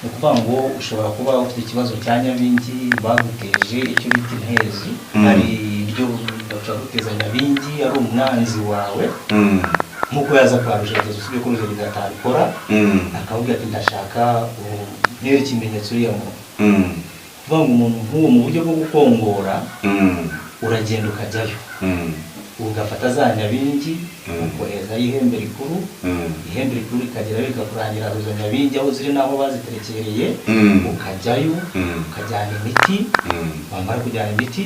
ni ukuvuga ngo ushobora kuba ufite ikibazo cya nyabingi baguteje icyo bita intezi. hari ibyo bashobora guteza nyabingi ari umwanzi wawe nk'uko yaza kwa Rujegeza usibye ko Rujegeza atabikora akavuga ati ndashaka niyo ikimenyetso uriya muntu. kuvuga ngo umuntu nk'uwo mu buryo bwo gukongora uragenda ukajyayo ugafata za nyabingi ukoherezayo ihembe rikuru. ihembe rikuru rikagera bikakurangira izo nyabingi aho ziri n'aho baziterekereye. ukajyayo ukajyana imiti, wamara kujyana imiti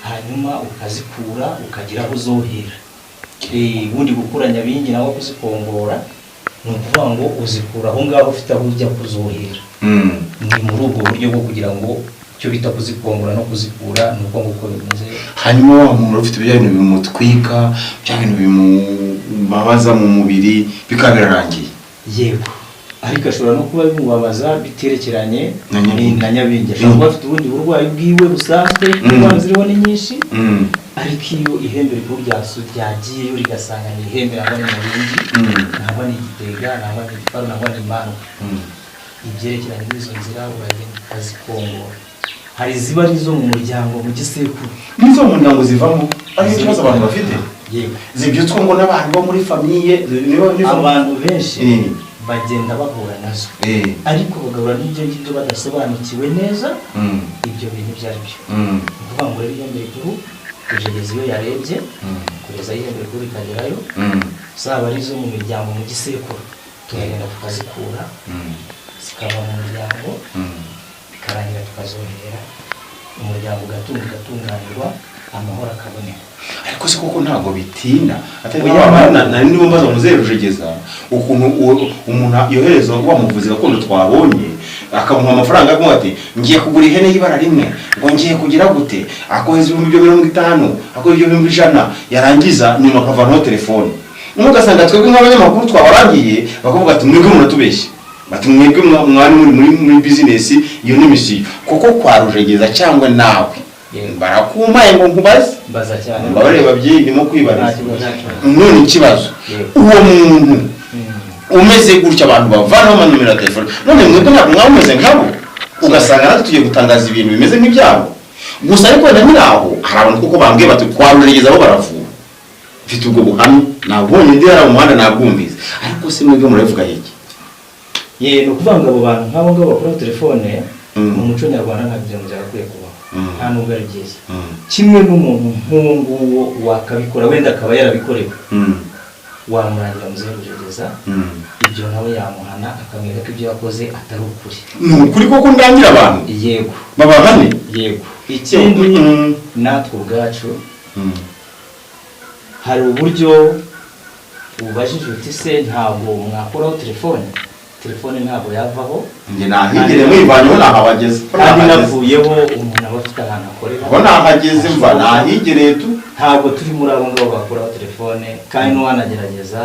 hanyuma ukazikura ukagira aho uzohera. ubundi gukura nyabingi nawe kuzikongora ni ukuvuga ngo uzikura aho ngaho ufite aho ujya kuzohera. ni muri ubwo buryo bwo kugira ngo icyo bita kuzikongora no kuzikura ni uko nguko bimeze. hanyuma wa muntu ufite ibyo bintu bimutwika, bya bintu bimubabaza mu mubiri bikaba birarangiye. yego ariko ashobora no kuba bimubabaza biterekeranye na nyabingi. ashobora kuba afite ubundi burwayi bwiwe busanzwe indwara ziriho ni nyinshi. ariko iyo ihembe rikuru ryagiyeyo rigasanga ni ihembe nangwa ni nyabingi nangwa ni igitega nangwa ni igifaru nangwa ni imanu, ibyerekeranye n'izo nzira uragenda ukazikongora. hari ziba ari izo mu muryango mu gisekuru. n'izo mu muryango zivamo ari ikibazo abantu bafite. yego zibyutswe ngo n'abantu bo muri famiye abantu benshi bagenda bahura nazo. ariko bagahura n'ibyo ngibyo badasobanukiwe neza ibyo bintu ibyo ari byo. ni ukuvuga ngo rero ihembe rikuru Rujegeza iyo yarebye kugeza ihembe rikuru rikagerayo, zaba ari izo mu miryango mu gisekuru turagenda tukazikura zikava mu muryango bikarangira tukazohera umuryango ugatunganirwa amahoro akaboneka. ariko se koko ntabwo bitinda atari nari nibo mbaza muzehe Rujegeza ukuntu umuntu yohereza wa muvuzi gakondo twabonye akamuha amafaranga avuga ati ngiye kugura ihene y'ibara rimwe ngo ngiye kugira gute akoheza 50 akoheza 100 yarangiza nyuma akavanaho telefone ugasanga twebwe nk'abanyamakuru twabarangiye bakavuga ati mwebwe munatubeshye bati mwebwe mwari muri business iyo ni misiyo kuko kwa Rujegeza cyangwa nawe barakumaye ngo nkubaze baza cyane bareba byindimo kwibariza none ikibazo uwo muntu umeze gutya abantu bavanaho amanumero ya telefone none mwebwe ntabwo mwameze nkabo ugasanga natwe tugiye gutangaza ibintu bimeze nk'ibyabo gusa ariko na nyiraho hari abantu kuko bambwiye bati kwa Rujegeza abo baravura mfite ubwo buhamya nabonye ndi hara mu muhanda nabwumvise ariko se mwebwe muravuga iki no kuvanga abo bantu nk'abo ngabo bakora telefone mu muco nyarwanda ntabyo byakwiye kuba nta nubwo ari byiza kimwe n'umuntu nk'uwo wakabikora wenda akaba yarabikorewe wamurangira muzehe Rujegeza ibyo nawe yamuhana akamwereka ko ibyo yakoze atari ukuri ni ukuri koko ndangira abantu yego babahane yego ikindi natwe ubwacu hari uburyo ubajije uti se ntabwo mwakoraho telefone ntabwo yavaho nge nahigire mwivanyeho nahabageze kandi navuyeho umuntu aba afite ahantu akorera ko nahageze mva nahigire tu ntabwo turi muri abo ngabo bakoraho telefone kandi n'uwanagerageza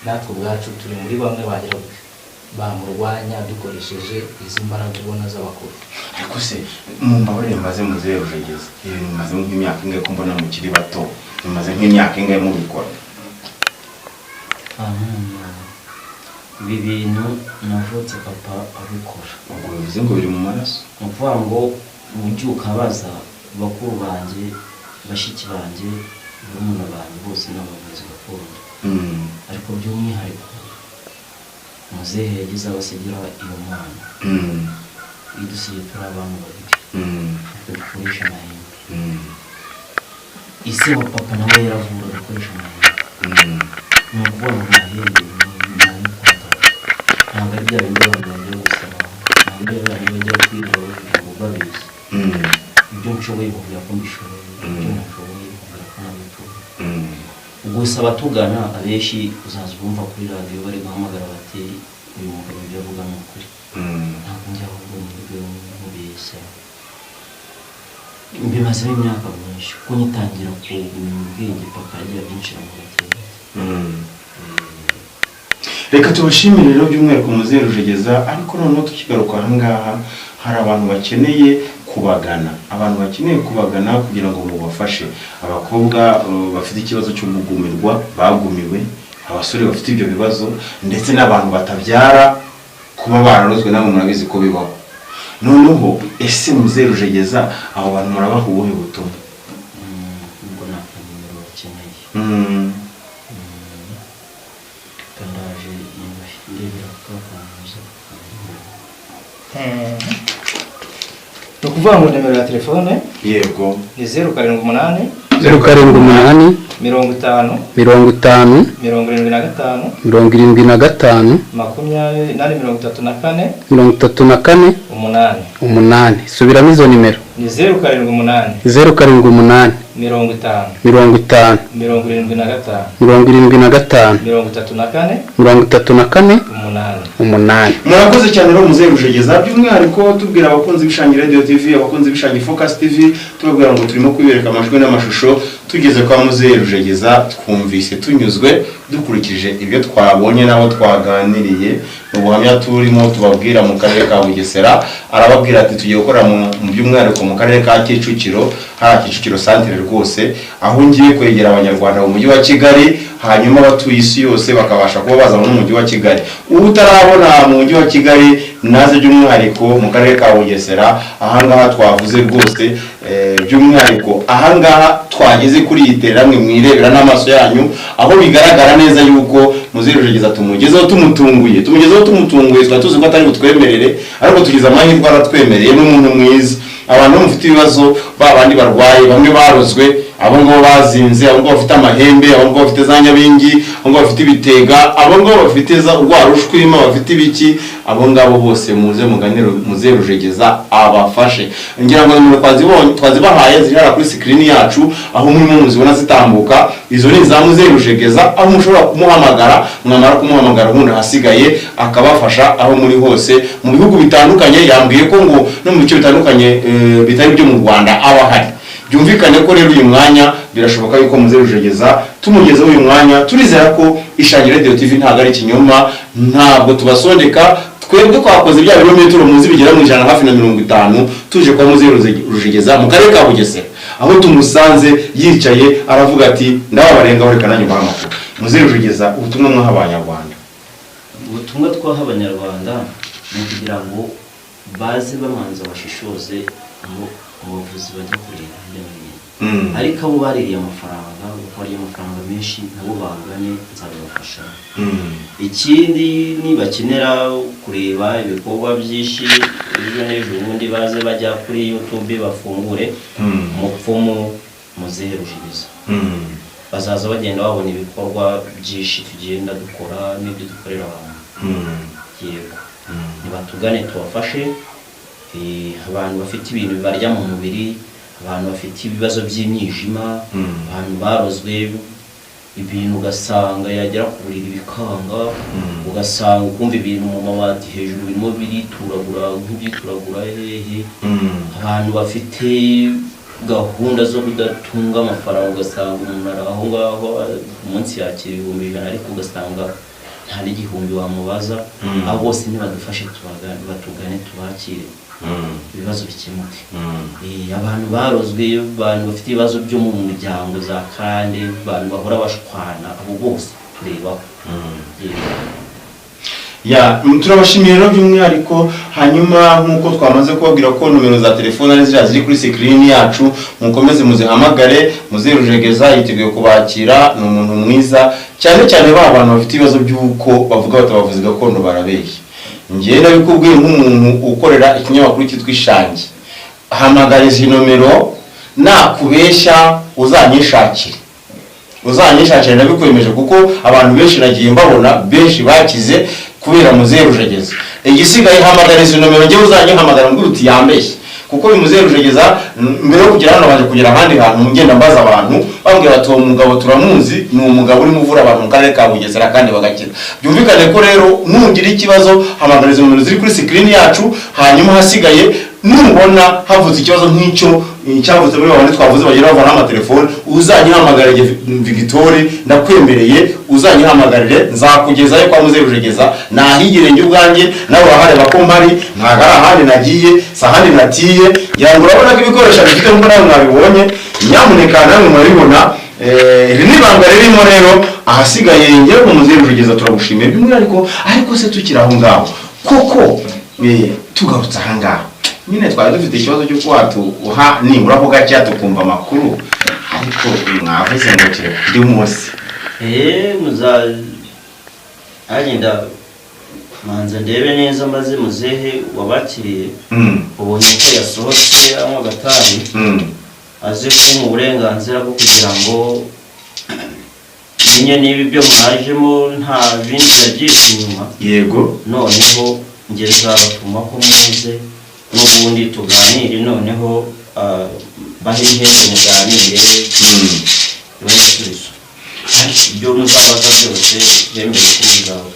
natwe ubwacu turi muri bamwe bagira bamurwanya dukoresheje izi mbaraga ubona z'abakuru ariko se mumbabarire mbaze muzehe Rujegeza ibintu bimaze nk'imyaka ingahe ko mbona mukiri bato bimaze nk'imyaka ingahe mubikora ibi bintu navutse papa abikora ubwo bivuze ngo biri mu maraso ni ukuvuga ngo ubyuka baza bakuru banjye bashiki banjye barumuna banjye bose n'abavuzi gakondo ariko by'umwihariko muzehe yagize abasigira iyo mwana idusigaye turi abantu babiri dukoresha amahembe ise wa papa nawe yaravura agakoresha amahembe ni ukuvuga ngo amahembe ntabwo ari bya bindi abantu bajya gusaba ntabwo ari bya bindi bajya kwiga kugira ngo babizi ibyo nshoboye kuvuga ko mbishoboye ibyo ntashoboye kuvuga ko nabishoboye gusa abatugana abenshi uzaza bumva kuri radiyo bari guhamagara bati uyu mugabo ibyo avuga ni ukuri ntabwo njya ahubwo mu buryo mubeshya mbimazemo imyaka myinshi kuko nyitangira kumenya ubwenge papa yagiye abyinjira mu bagenzi reka tubashimire rero by'umwihariko muzehe Rujegeza ariko noneho tukigaruka aha ngaha hari abantu bakeneye kubagana kugira ngo mubafashe abakobwa bafite ikibazo cyo gugumirwa bagumiwe abasore bafite ibyo bibazo ndetse n'abantu batabyara kuba bararozwe namwe murabizi ko bibaho noneho ese muzehe Rujegeza abo bantu murabaha ubuhe butumwa ubwo nta nimero bakeneye kandaje ndebera kakanza no kuvuga ngo nimero ya telefone yego ni 078 078 50 50 75 75 34 34 8 subiramo izo nimero ni 078 078 50 50 75 34 8 murakoze cyane rero muzehe Rujegeza by'umwihariko tubwira abakunzi b'Ishangi Radio TV abakunzi b'Ishangi Focus TV tubabwira ngo turimo kwibereka amajwi n'amashusho tugeze kwa muzehe Rujegeza twumvise tunyuzwe dukurikije ibyo twabonye nabo twaganiriye mu buhamya turimo tubabwira mu karere ka Bugesera arababwira ati tugiye gukora mu by'umwihariko mu karere ka Kicukiro hari Kicukiro centre rwose aho ngiye kwegera abanyarwanda mu mujyi wa Kigali hanyuma abatuye isi yose bakabasha kuba baza mu mujyi wa Kigali utarabona mu mujyi wa Kigali naze by'umwihariko mu karere ka Bugesera ahangaha twavuze rwose by'umwihariko ahangaha twageze kuri iteramwe mwirebera n'amaso yanyu aho bigaragara neza yuko muzehe Rujegeza tumugezeho tumutunguye twatuzi ko atari butwemerere ariko tugize amahirwe aratwemereye n'umuntu mwiza abantu mufite ibibazo babandi barwaye bamwe barozwe abo ngabo bazinze, abo ngabo bafite amahembe, abo ngabo bafite za nyabingi, abo ngabo bafite ibitega, abo ngabo bafite za rwarushwima, bafite ibiki, abo ngabo bose muze muganire muze Rujegeza abafashe. Ngira ngo nimero twazibahaye zirara kuri screen yacu aho muri muzibona zitambuka, izo ni za muze Rujegeza aho mushobora kumuhamagara, mwamara kumuhamagara ubundi hasigaye akabafasha aho muri hose mu bihugu bitandukanye. Yambwiye ko ngo no mu bice bitandukanye bitari byo mu Rwanda aba hari. Byumvikane ko rero uyu mwanya birashoboka yuko muze Rujegeza tumugezeho uyu mwanya. Turizera ko Ishangi Radio TV ntago ari kinyoma, ntabwo tubasondeka. Twebwe twakoze bya birometero muzi bigera mu 150 tuje kwa muze Rujegeza mu karere ka Bugesera, aho tumusanze yicaye aravuga ati ndababarengaho reka nanyu bamakuru. Muze Rujegeza ubutumwa mwaha abanyarwanda. Ubutumwa twaha abanyarwanda ni kugira ngo baze bamanza bashishoze ngo ubuvuzi bajya kureba ariko abo baririye amafaranga, bakariye amafaranga menshi nabo bagane nzabafasha. Ikindi nibakenera kureba ibikorwa byinshi ejo n'ejo ubundi baze bajya kuri YouTube bafungure Mupfumu Muzehe Rujegeza, bazaza bagenda babona ibikorwa byinshi tugenda dukora n'ibyo dukorera abantu. Yego, nibatugane tubafashe. Abantu bafite ibintu bibarya mu mubiri, abantu bafite ibibazo by'imyijima, abantu barozwe ibintu ugasanga yagera ku buriri bikanga, ugasanga ukumva ibintu mu mabati hejuru birimo birituragura nk'ibyituragura hehe, abantu bafite gahunda zo kudatunga amafaranga, ugasanga umuntu ari aho ngaho umunsi yakira 100,000 ariko ugasanga nta n'igihumbi wamubaza. Abo bose nibadufashe batugane tubakire ibibazo bikemuke. Abantu barozwe, abantu bafite ibibazo byo mu muryango za kandi, abantu bahora bashwana, abo bose turebaho. Turabashimiye rero by'umwihariko. Hanyuma nkuko twamaze kubabwira ko nomero za telefone ari ziri kuri screen yacu, mukomeze muzihamagare. Muze Rujegeza yiteguye kubakira, ni umuntu mwiza cyane cyane ba bantu bafite ibibazo by'uko bavuga batabavuzi gakondo barabeshya. Ngiye nabikubwiye nk'umuntu ukorera ikinyamakuru cyitwa Ishangi, hamagara izi nomero, nakubeshya uzanyishakire nabikwemeje, kuko abantu benshi nagiye mbabona benshi bakize kubera Muze Rujegeza. Igisigaye hamagara izi nomero, ngiye uzanyihamagara mbwira uti yambeshye, kuko uyu Muze Rujegeza mbere yo kugera hano baje kugera ahandi hantu ngenda mbaza abantu bambwira bati uwo mugabo turamuzi, ni umugabo urimo uvura abantu mu karere ka Bugesera kandi bagakira. Byumvikane ko rero nugira ikibazo hamagara izo nomero ziri kuri screen yacu, hanyuma hasigaye nubona havutse ikibazo nk'icyo cyavutse muri babandi twavuze bagira bavana amatelefone, uzanyihamagarire Victoire, ndakwemereye uzanyihamagarire, nzakugezayo kwa Muze Rujegeza, nahigire njye ubwanjye nawe urahareba ko mpari, ntago ari ahandi nagiye, sahandi natiye. Ngira ngo urabona ko ibikoresho bifite nk'uko nawe mwabibonye, nyamuneka namwe murabibona. Iri ni ibanga ririmo rero. Ahasigaye ngiye ku Muze Rujegeza turagushimiye by'umwihariko. Ariko se tukiri aho ngaho koko tugarutse aha ngaho, nyine twari dufite ikibazo cyo kuhatuha nibura ko gake tukumva amakuru, ariko mwavuze ngo kire ndi munsi agenda manza ndebe neza maze Muzehe wabakiriye ubonye ko yasohotse anywa agatabi, aze kumpa uburenganzira bwo kugira ngo menye niba ibyo mwajemo nta bindi yabyishe inyuma. Yego, noneho ngeze abatuma ko muze n'ubundi tuganire, noneho bahehe muganire ibisubizo ibyo muzabaza byose yemeye kubizaho.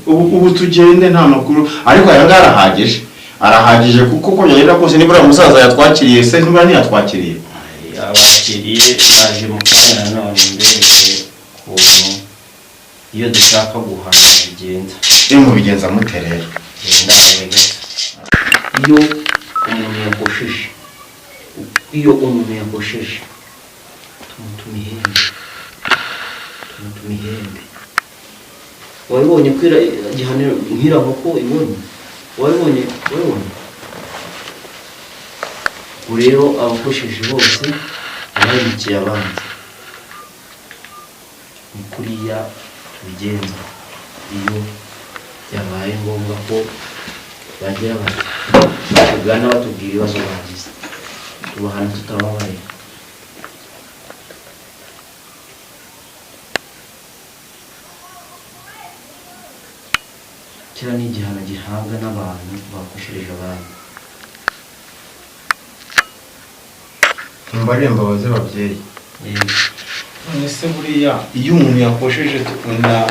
ubu tugende nta makuru, ariko aya ngara arahagije kuko ko yagenda kose nibura umusaza yatwakiriye se nibura ntiyatwakiriye. Abakiriye baje mu kanya none mbere kuntu iyo dushaka guhana bigenda. Mu bigenza muterera. Iyo umuntu yagosheje tumutuma ihembe. Wabibonye kwira gihaniro nkira ko ibonye, wabibonye urero abakosheje bose abayikiye abanza kuriya tubigenza. Iyo yabaye ngombwa ko bagira batugana batubwira ibibazo bagize, tubahana tutababaye. kiriya ni igihano gihabwa n'abantu bakoshereje abandi. mbarire mbabaze babyeyi. None se buriya iyo umuntu yakosheje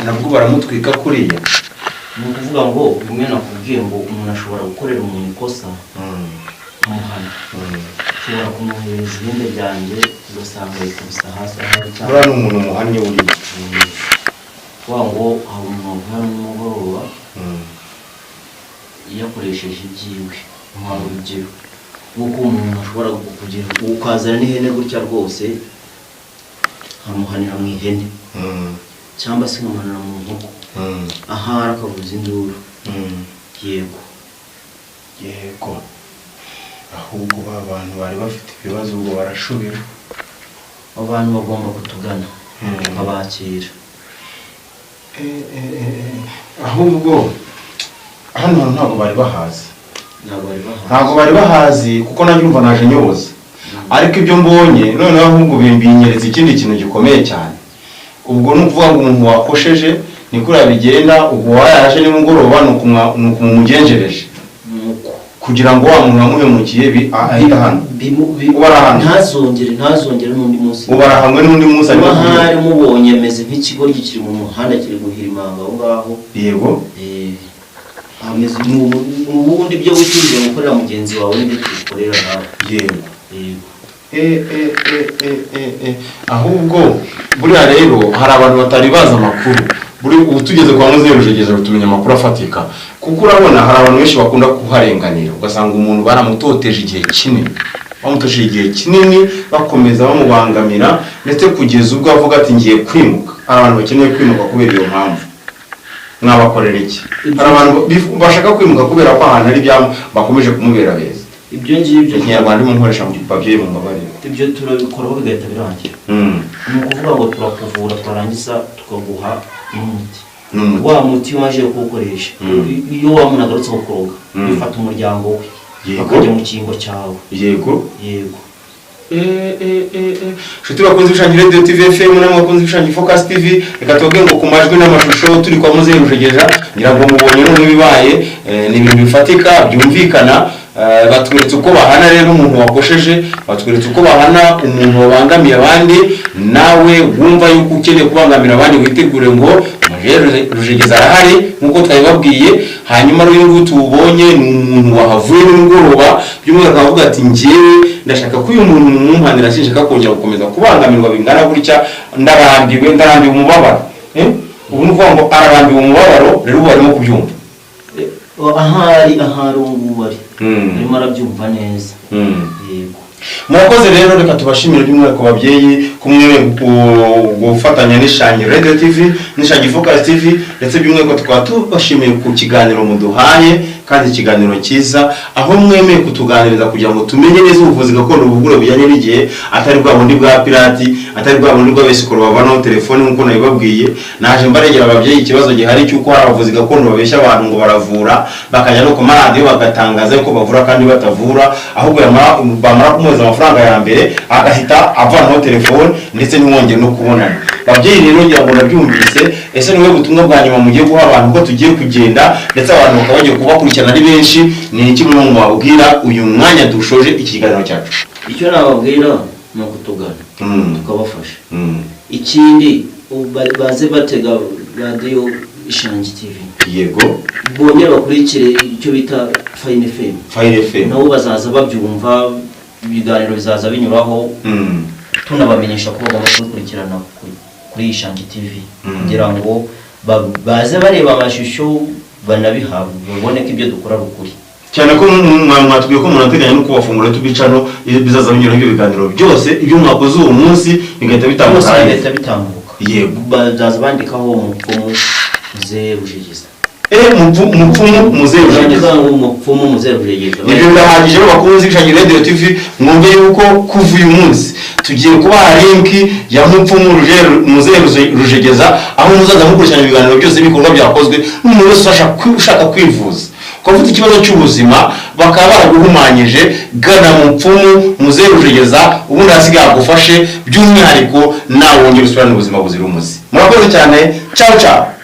nabwo baramutwika kuriya? Ni ukuvuga ngo bimwe nakubwiye ngo umuntu ashobora gukorera umuntu ikosa amuhana, ushobora kumwohereza ibindi byanjye ugasanga yikubisa hasi buriya ni umuntu muhannye buriya. kuvuga ngo hari umuntu hano nimugoroba yakoresheje ibyiwe nk'aho urugero nk'uko umuntu ashobora kugira ukazana n'ihene gutya rwose amuhanira mu ihene cyangwa se nkamuhanira mu nkoko ahari akavuza induru. Yego ahubwo ba bantu bari bafite ibibazo ubwo barashubira. Abantu bagomba kutugana tukabakira. Ahubwo hano ntabwo bari bahazi, ntabwo bari bahazi kuko nanjye umva naje nyoboza, ariko ibyo mbonye noneho ahubwo binyeretse ikindi kintu gikomeye cyane. Ubwo ni ukuvuga ngo umuntu wakosheje ni kuriya bigenda, ubwo wayaje nimugoroba ni ukumumugenjereje kugira ngo wa muntu wamuhemukiye ahita hano ntazongere n'undi munsi ubara hamwe n'undi munsi ariko hari mubonye meze nk'ikigo gikiri mu muhanda kiri guhirimanga aho ngaho. Yego ameze n'ubundi byo wikirije gukorera mugenzi wawe n'ibyo tukorera nawe. Yego ahubwo buriya rero hari abantu batari bazi amakuru. Ubu tugeze kwa muzehe Rujegeza tumenya amakuru afatika, kuko urabona hari abantu benshi bakunda kuharenganira ugasanga umuntu baramutoteje igihe kinini bakomeza bamubangamira ndetse kugeza ubwo avuga ati ngiye kwimuka. Hari abantu bakeneye kwimuka kubera iyo mpamvu. Mwabakorera iki? Hari abantu bashaka kwimuka kubera ko ahantu ari byamo bakomeje kumubera beza. Ibyo ngibyo Kinyarwanda mu nkoresha mu babyeyi mu mbabarira. Ibyo turabikora bigahita birangira. Ni ukuvuga ngo turakuvura twarangiza tukaguha umuti. Wa muti waje kuwukoresha iyo wamunagarutse kukuroga bifata umuryango we bakajya mu kingo cyawe. Yego Shuti bakunze bishangira Radio TV FM namwe bakunze bishangira Focus TV, reka tubabwire ngo ku majwi n'amashusho turi kwa muzehe Rujegeza ngira ngo mubonye none bibaye ni ibintu bifatika byumvikana. Batweretse uko bahana rero umuntu wakosheje, batweretse uko bahana umuntu wabangamiye abandi. Nawe wumva yuko ukeneye kubangamira abandi witegure ngo muzehe Rujegeza arahari nkuko twabibabwiye. Hanyuma rero ngo tubonye ni umuntu wahavuye nimugoroba by'umwaka avuga ati ngiye ndashaka ko uyu muntu mumpanira sinshaka kongera gukomeza kubangamirwa bingana gutya, ndarambiwe umubabaro. Ubu ni ukuvuga ngo ararambiwe umubabaro rero ubu barimo kubyumva. ahari ububari arimo arabyumva neza. Yego murakoze rero, reka tubashimire by'umwihariko babyeyi kumwe gufatanya n'Ishangi Radio TV n'Ishangi Focus TV, ndetse by'umwihariko tukaba tubashimiye ku kiganiro muduhaye kandi ikiganiro cyiza aho mwemeye kutuganiriza kugira ngo tumenye neza ubuvuzi gakondo bugure bujyanye n'igihe, atari bwa bundi bwa pirati, atari bwa bundi bw'abesikoro babanaho telefone nk'uko nabibabwiye. Naje mbaregera ababyeyi ikibazo gihari cy'uko hari abavuzi gakondo babeshya abantu ngo baravura bakajya no ku maradiyo bagatangaza ko bavura kandi batavura, ahubwo bamara kumuhereza amafaranga ya mbere agahita avanaho telefone ndetse ntiwongere no kubonana. Babyeyi rero ngira ngo nabyumvise, ese niwe butumwa bwa nyuma mugiye guha abantu ko tugiye kugenda ndetse abantu bakaba bagiye kubakurikirana ari benshi? Ni iki mwe mwabwira uyu mwanya dushoje ikiganiro cyacu? Icyo nababwira ni ukutugana tukabafasha. Ikindi baze batega radio Ishangi TV. Yego bongera bakurikire icyo bita Fine FM. Nabo bazaza babyumva, ibiganiro bizaza binyuraho tunabamenyesha ko bagomba kubikurikirana kuri Ishangi TV kugira ngo baze bareba amashusho banabihabwe babone ko ibyo dukora rukuri cyane ko mwatubwiye ko munateganya no kubafungura tubicano bizaza binyuraho ibyo biganiro byose ibyo mwakoze uwo munsi bigahita bitambuka. Yego bazaza bandikaho umupfumu muzehe Rujegeza. Umupfumu muzehe Rujegeza. Umupfumu muzehe Rujegeza. Ibyo ndahagije bakunze Ishangi Radio TV, mwumve yuko kuva uyu munsi tugiye kubaha link ya mupfumu muzehe Rujegeza, aho muzaza mukurikirana ibiganiro byose bikorwa byakozwe n'umuntu wese ushaka kwivuza ko ufite ikibazo cy'ubuzima bakaba baraguhumanyije. Gana mupfumu muzehe Rujegeza ubundi hasigaye agufashe by'umwihariko nawe wongera usubirane ubuzima buzira umuze. Murakoze cyane, ciao ciao.